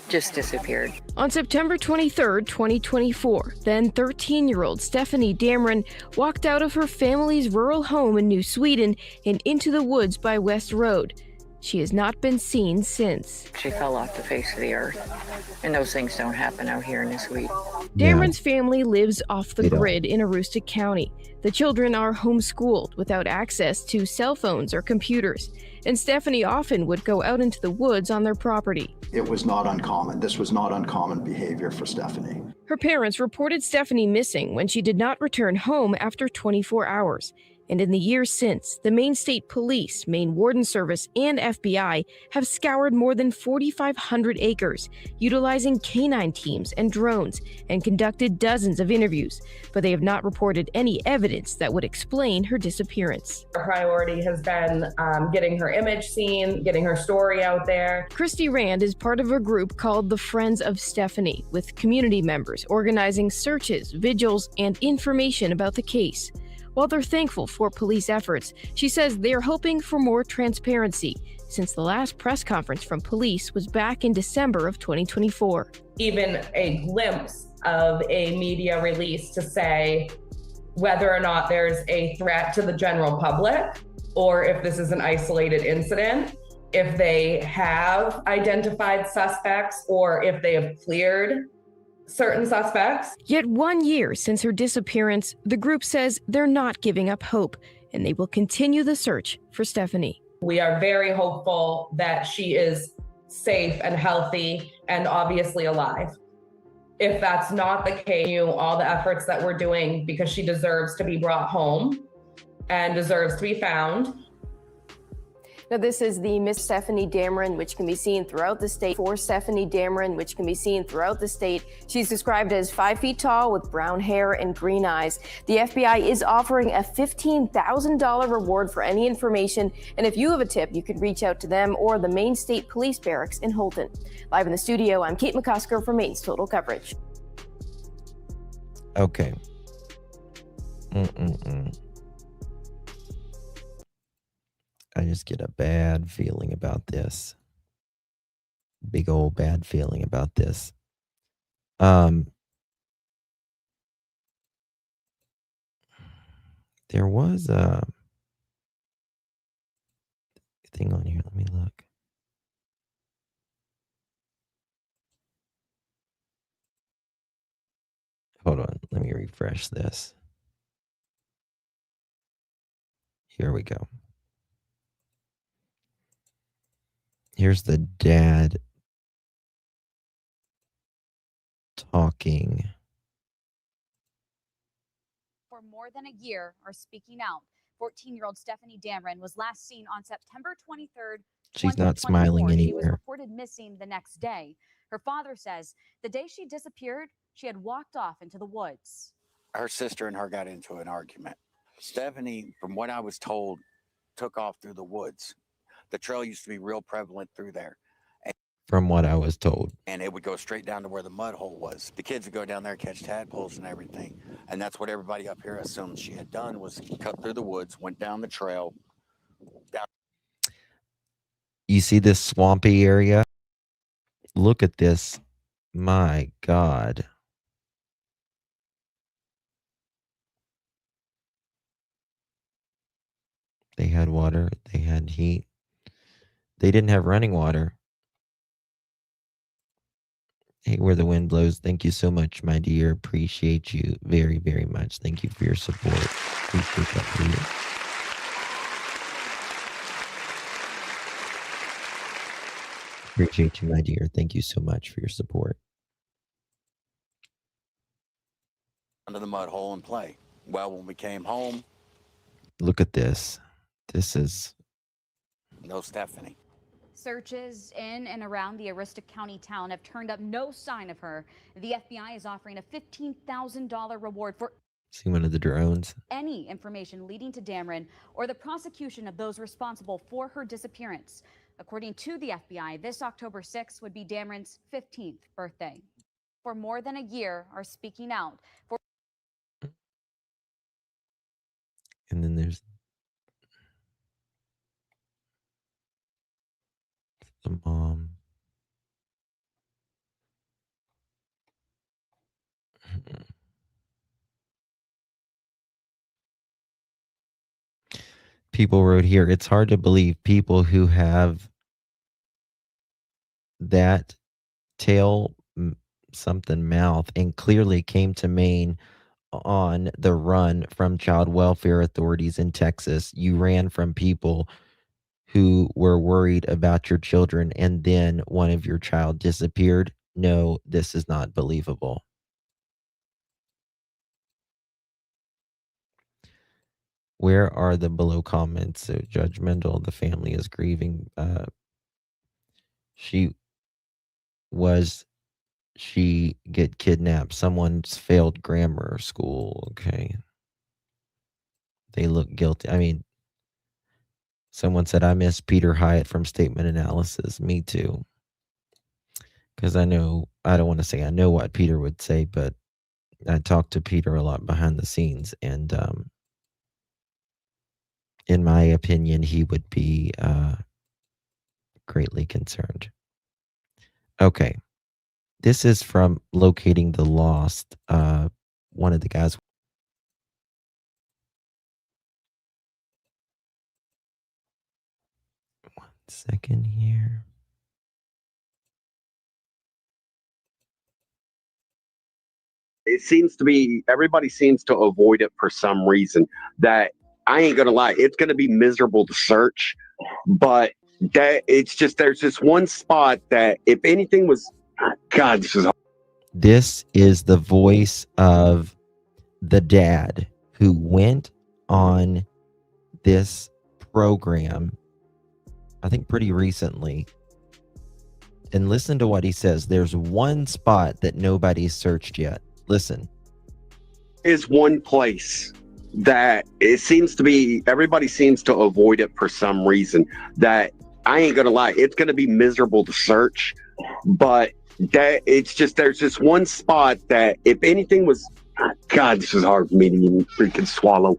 just disappeared. On September 23, 2024, then 13-year-old Stefanie Damron walked out of her family's rural home in New Sweden and into the woods by West Road. She has not been seen since. She fell off the face of the earth, and those things don't happen out here in this week. Damron's family lives off the grid in Aroostook County. The children are homeschooled without access to cell phones or computers, and Stefanie often would go out into the woods on their property. It was not uncommon. This was not uncommon behavior for Stefanie. Her parents reported Stefanie missing when she did not return home after 24 hours. And in the years since, the Maine State Police, Maine Warden Service, and FBI have scoured more than 4,500 acres, utilizing canine teams and drones, and conducted dozens of interviews, but they have not reported any evidence that would explain her disappearance. Our priority has been getting her image seen, getting her story out there. Christy Rand is part of a group called the Friends of Stefanie, with community members organizing searches, vigils, and information about the case. While they're thankful for police efforts, she says they are hoping for more transparency, since the last press conference from police was back in December of 2024. Even a glimpse of a media release to say whether or not there's a threat to the general public, or if this is an isolated incident, if they have identified suspects, or if they have cleared certain suspects. Yet 1 year since her disappearance, the group says they're not giving up hope, and they will continue the search for Stefanie. We are very hopeful that she is safe and healthy and obviously alive. If that's not the case, all the efforts that we're doing, because she deserves to be brought home and deserves to be found. Now, this is the Miss Stefanie Damron, which can be seen throughout the state. For Stefanie Damron, which can be seen throughout the state. She's described as 5 feet tall with brown hair and green eyes. The FBI is offering a $15,000 reward for any information. And if you have a tip, you can reach out to them or the Maine State Police Barracks in Holton. Live in the studio, I'm Kate McCusker for Maine's Total Coverage. Okay. I just get a bad feeling about this. Big old bad feeling about this. There was a thing on here. Let me look. Hold on. Let me refresh this. Here we go. Here's the dad talking. For more than a year are speaking out. 14-year-old Stefanie Damron was last seen on September 23rd. She's not smiling She was anywhere. reported missing the next day. Her father says the day she disappeared, she had walked off into the woods. Her sister and her got into an argument. Stefanie, from what I was told, took off through the woods. The trail used to be real prevalent through there. From what I was told. And it would go straight down to where the mud hole was. The kids would go down there, catch tadpoles and everything. And that's what everybody up here assumed she had done, was cut through the woods, went down the trail. Down. You see this swampy area? Look at this. My God. They had water. They had heat. They didn't have running water. Hey, where the wind blows. Thank you so much, my dear. Appreciate you very, very much. Thank you for your support. Appreciate that for you. Appreciate you, my dear. Thank you so much for your support. Under the mud hole and play. Well, when we came home, Look at this. This is no Stefanie. Searches in and around the Aroostook County town have turned up no sign of her. The FBI is offering a $15,000 reward for see one of the drones. any information leading to Damron or the prosecution of those responsible for her disappearance. According to the FBI, this October 6th would be Damron's 15th birthday. For more than a year are speaking out for. And then there's The mom. People wrote here, it's hard to believe people who have that tail something mouth and clearly came to Maine on the run from child welfare authorities in Texas. You ran from people who were worried about your children and then one of your child disappeared. No, this is not believable. Where are the below comments? So judgmental, the family is grieving. She get kidnapped? Someone's failed grammar school. Okay. They look guilty. I mean, someone said, I miss Peter Hyatt from Statement Analysis. Me too. Because I don't want to say I know what Peter would say, but I talked to Peter a lot behind the scenes. And in my opinion, he would be greatly concerned. Okay. This is from Locating the Lost. One of the guys. One second here. It seems to be, everybody seems to avoid it for some reason. That, I ain't gonna lie, it's gonna be miserable to search, but that it's just, there's this one spot that if anything was, God, This is the voice of the dad who went on this program, I think pretty recently. And listen to what he says. There's one spot that nobody's searched yet. Listen. is one place that it seems to be, everybody seems to avoid it for some reason. That, I ain't gonna lie, it's gonna be miserable to search, but that it's just, there's this one spot that if anything was, God, this is hard for me to even freaking swallow.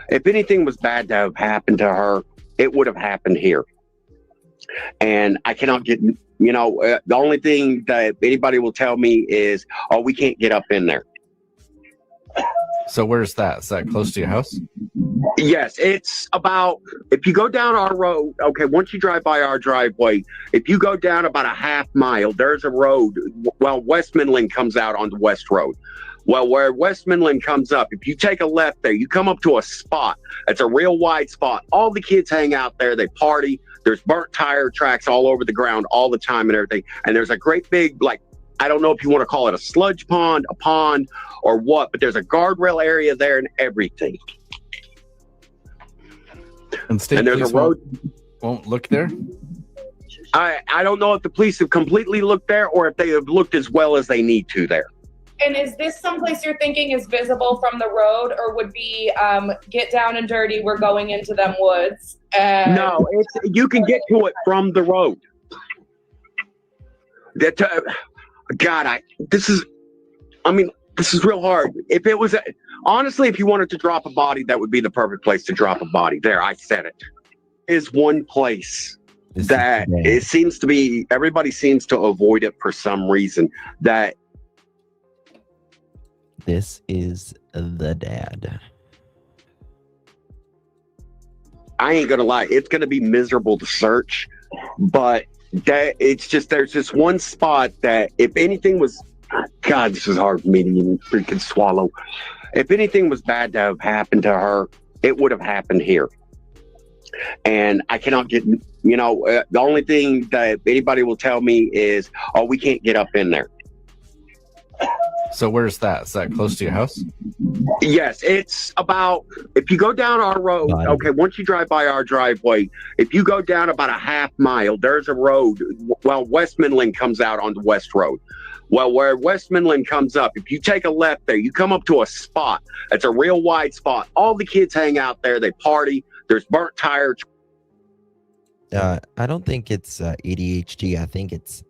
If anything was bad to have happened to her, it would have happened here. And I cannot get, the only thing that anybody will tell me is, oh, we can't get up in there. So where's that? Is that close to your house? Yes, it's about, if you go down our road, okay, once you drive by our driveway, if you go down about a half mile, there's a road. Well, West Midland comes out onto West Road. Well, where West Midland comes up, if you take a left there, you come up to a spot. It's a real wide spot. All the kids hang out there. They party. There's burnt tire tracks all over the ground all the time and everything. And there's a great big, like, I don't know if you want to call it a sludge pond, a pond, or what, but there's a guardrail area there and everything. And state there's police a road. Won't look there? I don't know if the police have completely looked there or if they have looked as well as they need to there. And is this someplace you're thinking is visible from the road, or would be get down and dirty, we're going into them woods? No, you can get to it from the road. That God, this is real hard. If it was, honestly, if you wanted to drop a body, that would be the perfect place to drop a body. There, I said it. Is one place that it seems to be, everybody seems to avoid it for some reason. That this is the dad. I ain't gonna lie, it's gonna be miserable to search, but that it's just, there's this one spot that if anything was, God, this is hard for me to even freaking swallow. If anything was bad to have happened to her, it would have happened here. And I cannot get, the only thing that anybody will tell me is, oh, we can't get up in there. So where's that? Is that close to your house? Yes, it's about, if you go down our road, okay, once you drive by our driveway, if you go down about a half mile, there's a road. Well, West Midland comes out onto West Road. Well, where West Midland comes up, if you take a left there, you come up to a spot. It's a real wide spot. All the kids hang out there. They party. There's burnt tire. I don't think it's ADHD. I think it's,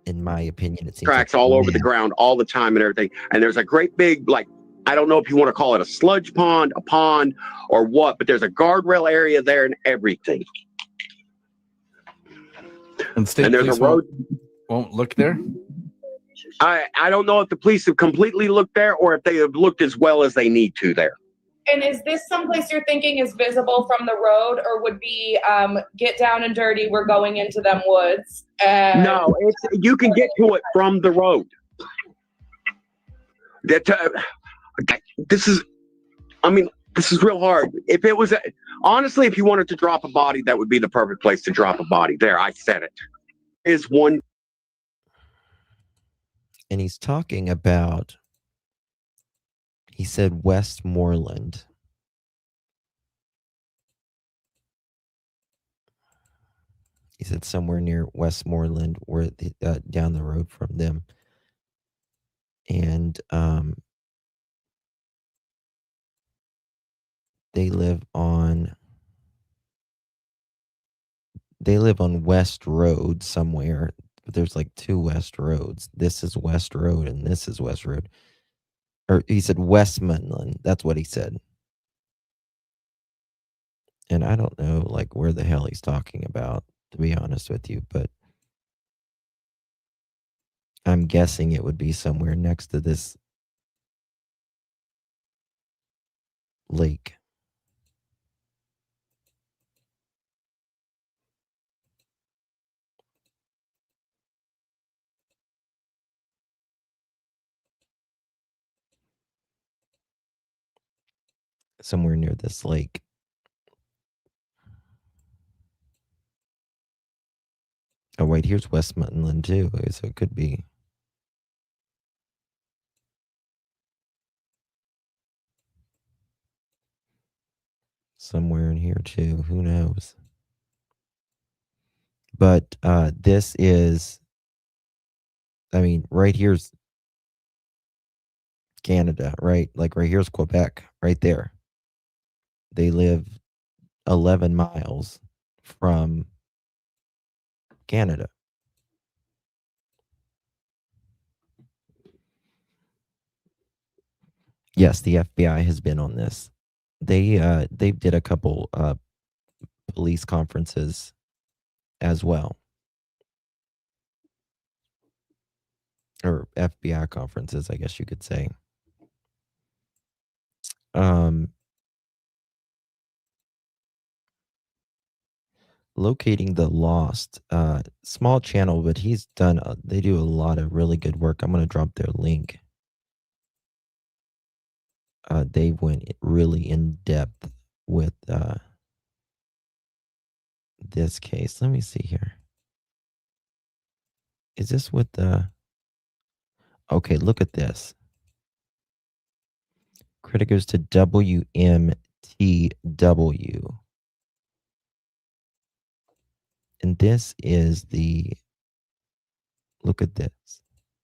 in my opinion, it seems Tracks like all over the ground all the time and everything. And there's a great big, like, I don't know if you want to call it a sludge pond, a pond, or what, but there's a guardrail area there and everything. And state there's police a road. won't look there? I don't know if the police have completely looked there or if they have looked as well as they need to there. And is this someplace you're thinking is visible from the road, or would be get down and dirty, we're going into them woods? No, you can get to it from the road. This is real hard. If it was, honestly, if you wanted to drop a body, that would be the perfect place to drop a body. There, I said it. Is one. And he's talking about, he said Westmoreland. He said somewhere near Westmoreland, where down the road from them. And they live on West Road somewhere. But there's like two West Roads. This is West Road and this is West Road. Or he said Westmoreland. That's what he said. And I don't know like where the hell he's talking about, to be honest with you, but I'm guessing it would be somewhere next to this lake. Somewhere near this lake. Oh, wait, here's Westmoreland too, so it could be. Somewhere in here too, who knows? But this is, I mean, right here's Canada, right? Like right here's Quebec, right there. They live 11 miles from Canada. Yes, the FBI has been on this. They did a couple police conferences as well. Or FBI conferences, I guess you could say. Locating the lost, small channel, but he's done, they do a lot of really good work. I'm going to drop their link. They went really in depth with this case. Let me see here. Is this with the... Okay, look at this. Credit goes to WMTW. And this is the... Look at this.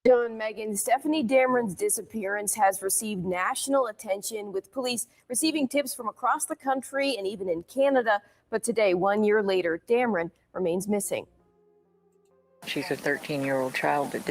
John, Megan, Stefanie Damron's disappearance has received national attention, with police receiving tips from across the country and even in Canada. But today, 1 year later, Damron remains missing. She's a 13-year-old child that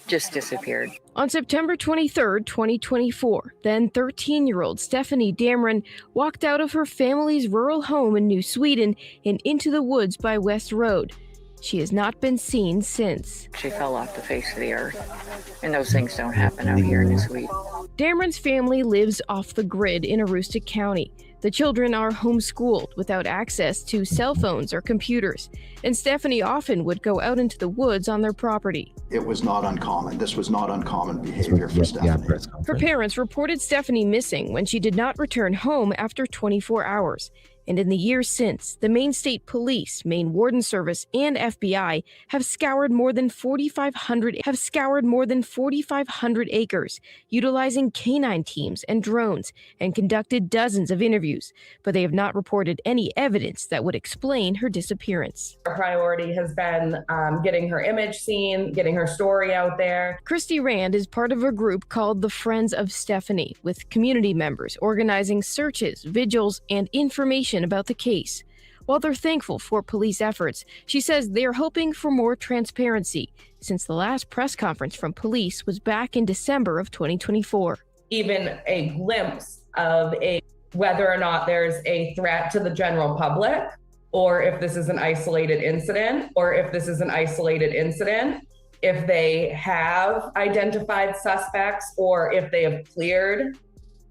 just disappeared. On September 23rd, 2024, then 13-year-old Stefanie Damron walked out of her family's rural home in New Sweden and into the woods by West Road. She has not been seen since. She fell off the face of the earth, and those things don't happen out here in this week. Damron's family lives off the grid in Aroostook County. The children are homeschooled without access to cell phones or computers, and Stefanie often would go out into the woods on their property. It was not uncommon. This was not uncommon behavior for Stefanie. Her parents reported Stefanie missing when she did not return home after 24 hours. And in the years since, the Maine State Police, Maine Warden Service, and FBI have scoured more than 4,500 acres, utilizing canine teams and drones, and conducted dozens of interviews, but they have not reported any evidence that would explain her disappearance. Our priority has been getting her image seen, getting her story out there. Christy Rand is part of a group called the Friends of Stefanie, with community members organizing searches, vigils, and information about the case. While they're thankful for police efforts, she says they're hoping for more transparency, since the last press conference from police was back in December of 2024. Even a glimpse of whether or not there's a threat to the general public or if this is an isolated incident, if they have identified suspects, or if they have cleared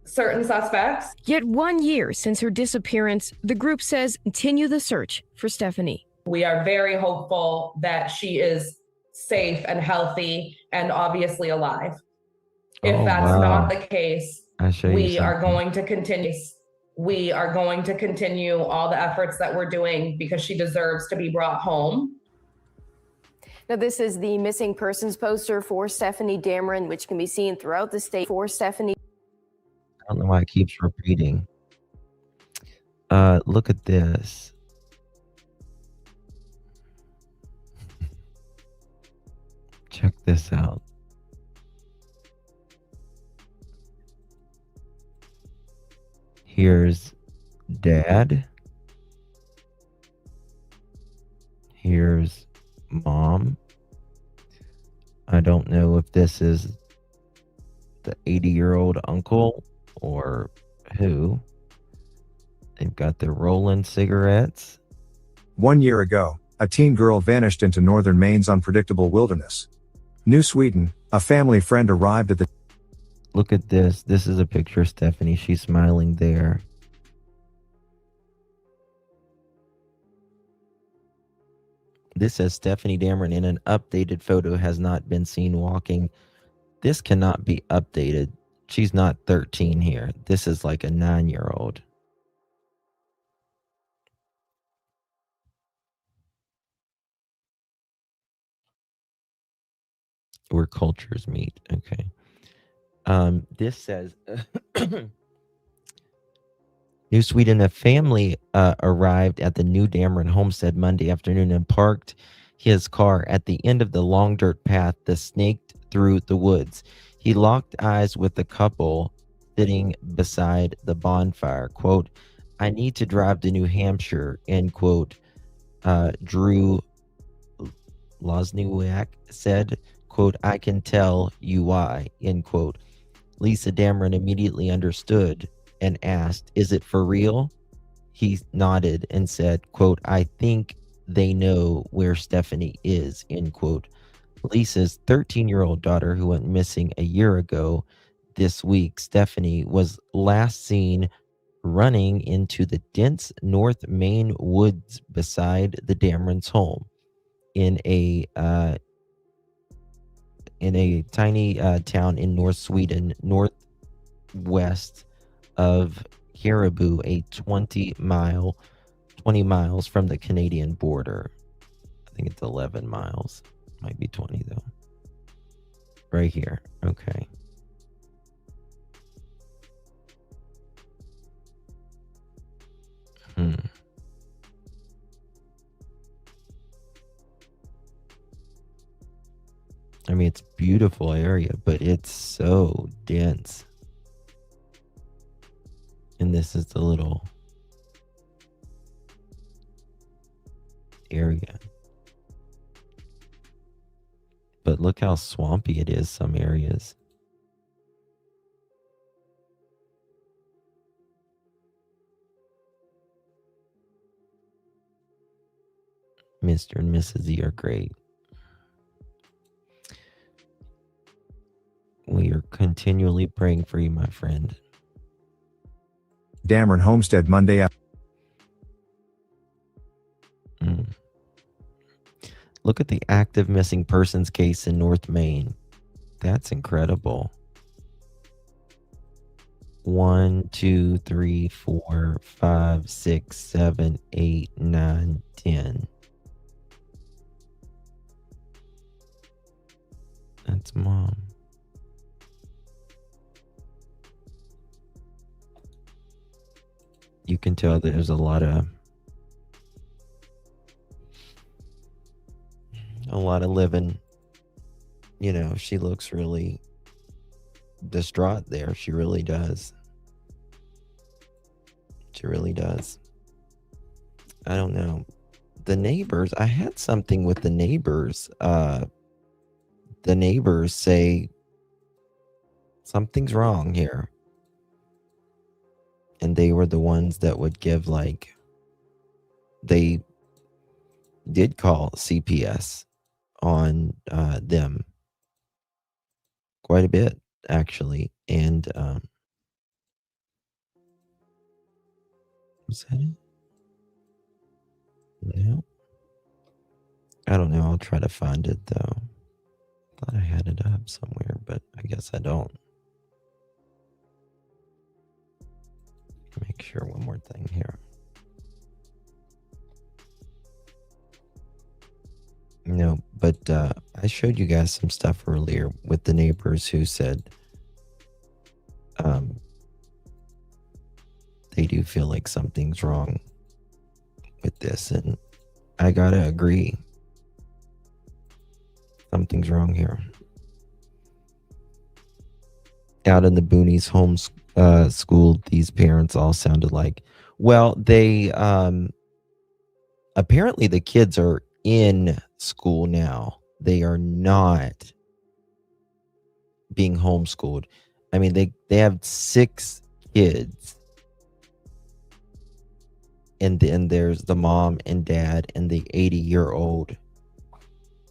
certain suspects. Yet 1 year since her disappearance, the group says continue the search for Stefanie. We are very hopeful that she is safe and healthy and obviously alive. If that's not the case, we are going to continue. We are going to continue all the efforts that we're doing because she deserves to be brought home. Now, this is the missing persons poster for Stefanie Damron, which can be seen throughout the state for Stefanie. I don't know why it keeps repeating. Look at this. Check this out. Here's Dad. Here's Mom. I don't know if this is the 80-year-old uncle or who. They've got their rolling cigarettes. 1 year ago, a teen girl vanished into northern Maine's unpredictable wilderness. New Sweden, a family friend arrived at the... Look at this. This is a picture of Stefanie. She's smiling there. This says Stefanie Damron in an updated photo has not been seen walking. This cannot be updated. She's not 13 here. This is like a 9-year-old. Where cultures meet. Okay. This says New Sweden, a family arrived at the New Damron homestead Monday afternoon and parked his car at the end of the long dirt path that snaked through the woods. He locked eyes with the couple sitting beside the bonfire. Quote, "I need to drive to New Hampshire," end quote. Drew Lozniak said, quote, "I can tell you why," end quote. Lisa Damron immediately understood and asked, "Is it for real?" He nodded and said, quote, "I think they know where Stefanie is," end quote. Lisa's 13-year-old daughter, who went missing a year ago this week, Stefanie, was last seen running into the dense North Maine woods beside the Damron's home in a tiny town in North Sweden, northwest of Caribou, a 20 miles from the Canadian border. I think it's 11 miles. Might be 20 though. Right here. Okay. I mean, it's a beautiful area, but it's so dense. And this is the little area. But look how swampy it is, some areas. Mr. and Mrs. E are great. We are continually praying for you, my friend. Damron homestead Monday. Look at the active missing persons case in North Maine. That's incredible. 1, 2, 3, 4, 5, 6, 7, 8, 9, 10. That's Mom. You can tell there's a lot of living. You know, she looks really distraught there. She really does. She really does. I don't know. The neighbors, I had something with the neighbors. The neighbors say something's wrong here. And they were the ones that would give like they did call CPS on them quite a bit, actually. And was that it? No. I don't know. I'll try to find it, though. Thought I had it up somewhere, but I guess I don't. Make sure one more thing here. No, but I showed you guys some stuff earlier with the neighbors who said they do feel like something's wrong with this, and I gotta agree. Something's wrong here. Out in the boonies, schooled, these parents all sounded like, well, they apparently the kids are in school now. They are not being homeschooled. I mean, they have 6 kids. And then there's the mom and dad and the 80-year-old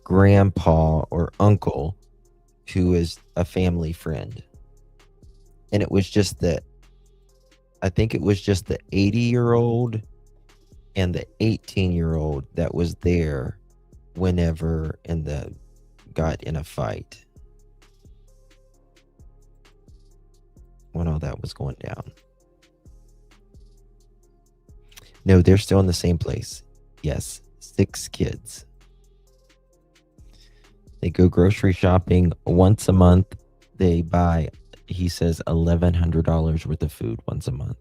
grandpa or uncle who is a family friend. And it was just that, I think it was just the 80-year-old and the 18-year-old that was there whenever got in a fight. When all that was going down. No, they're still in the same place. Yes, 6 kids. They go grocery shopping once a month. They buy, he says, $1,100 worth of food once a month.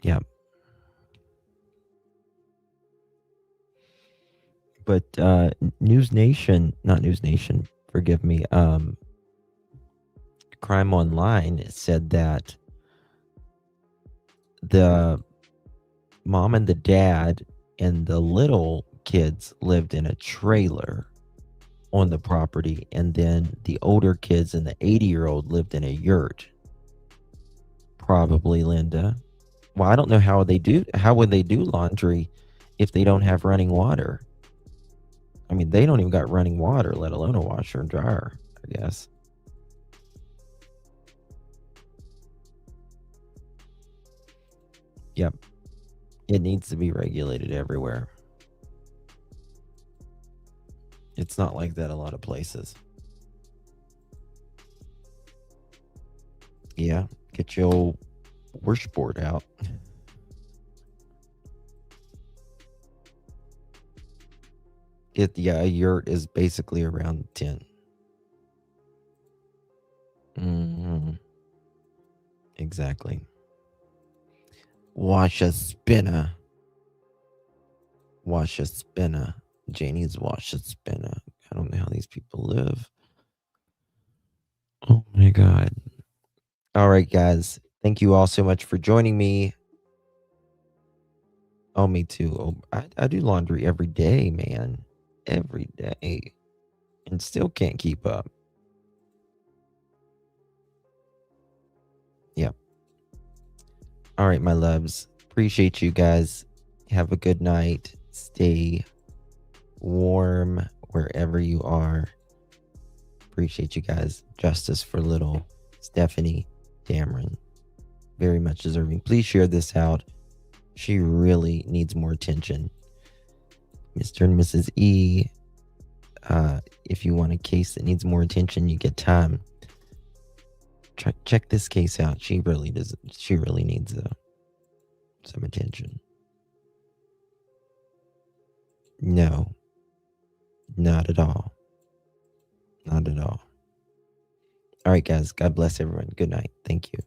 Yep. But not News Nation, forgive me, Crime Online said that the mom and the dad and the little kids lived in a trailer on the property, and then the older kids and the 80-year-old lived in a yurt. Probably, Linda. Well, I don't know how would they do laundry if they don't have running water? I mean, they don't even got running water, let alone a washer and dryer, I guess. Yep. It needs to be regulated everywhere. It's not like that a lot of places. Yeah, get your old washboard out. A yurt is basically around 10. Exactly. Wash a spinner. Janie's wash a spinner. I don't know how these people live. Oh my God. All right, guys. Thank you all so much for joining me. Oh, me too. Oh, I do laundry every day, man. Every day. And still can't keep up. Yep. All right, my loves. Appreciate you guys. Have a good night. Stay warm wherever you are. Appreciate you guys. Justice for little Stefanie Damron. Very much deserving. Please share this out. She really needs more attention. Mr. and Mrs. E, if you want a case that needs more attention, you get time. Check this case out. She really needs some attention. No, not at all. Not at all. All right, guys. God bless everyone. Good night. Thank you.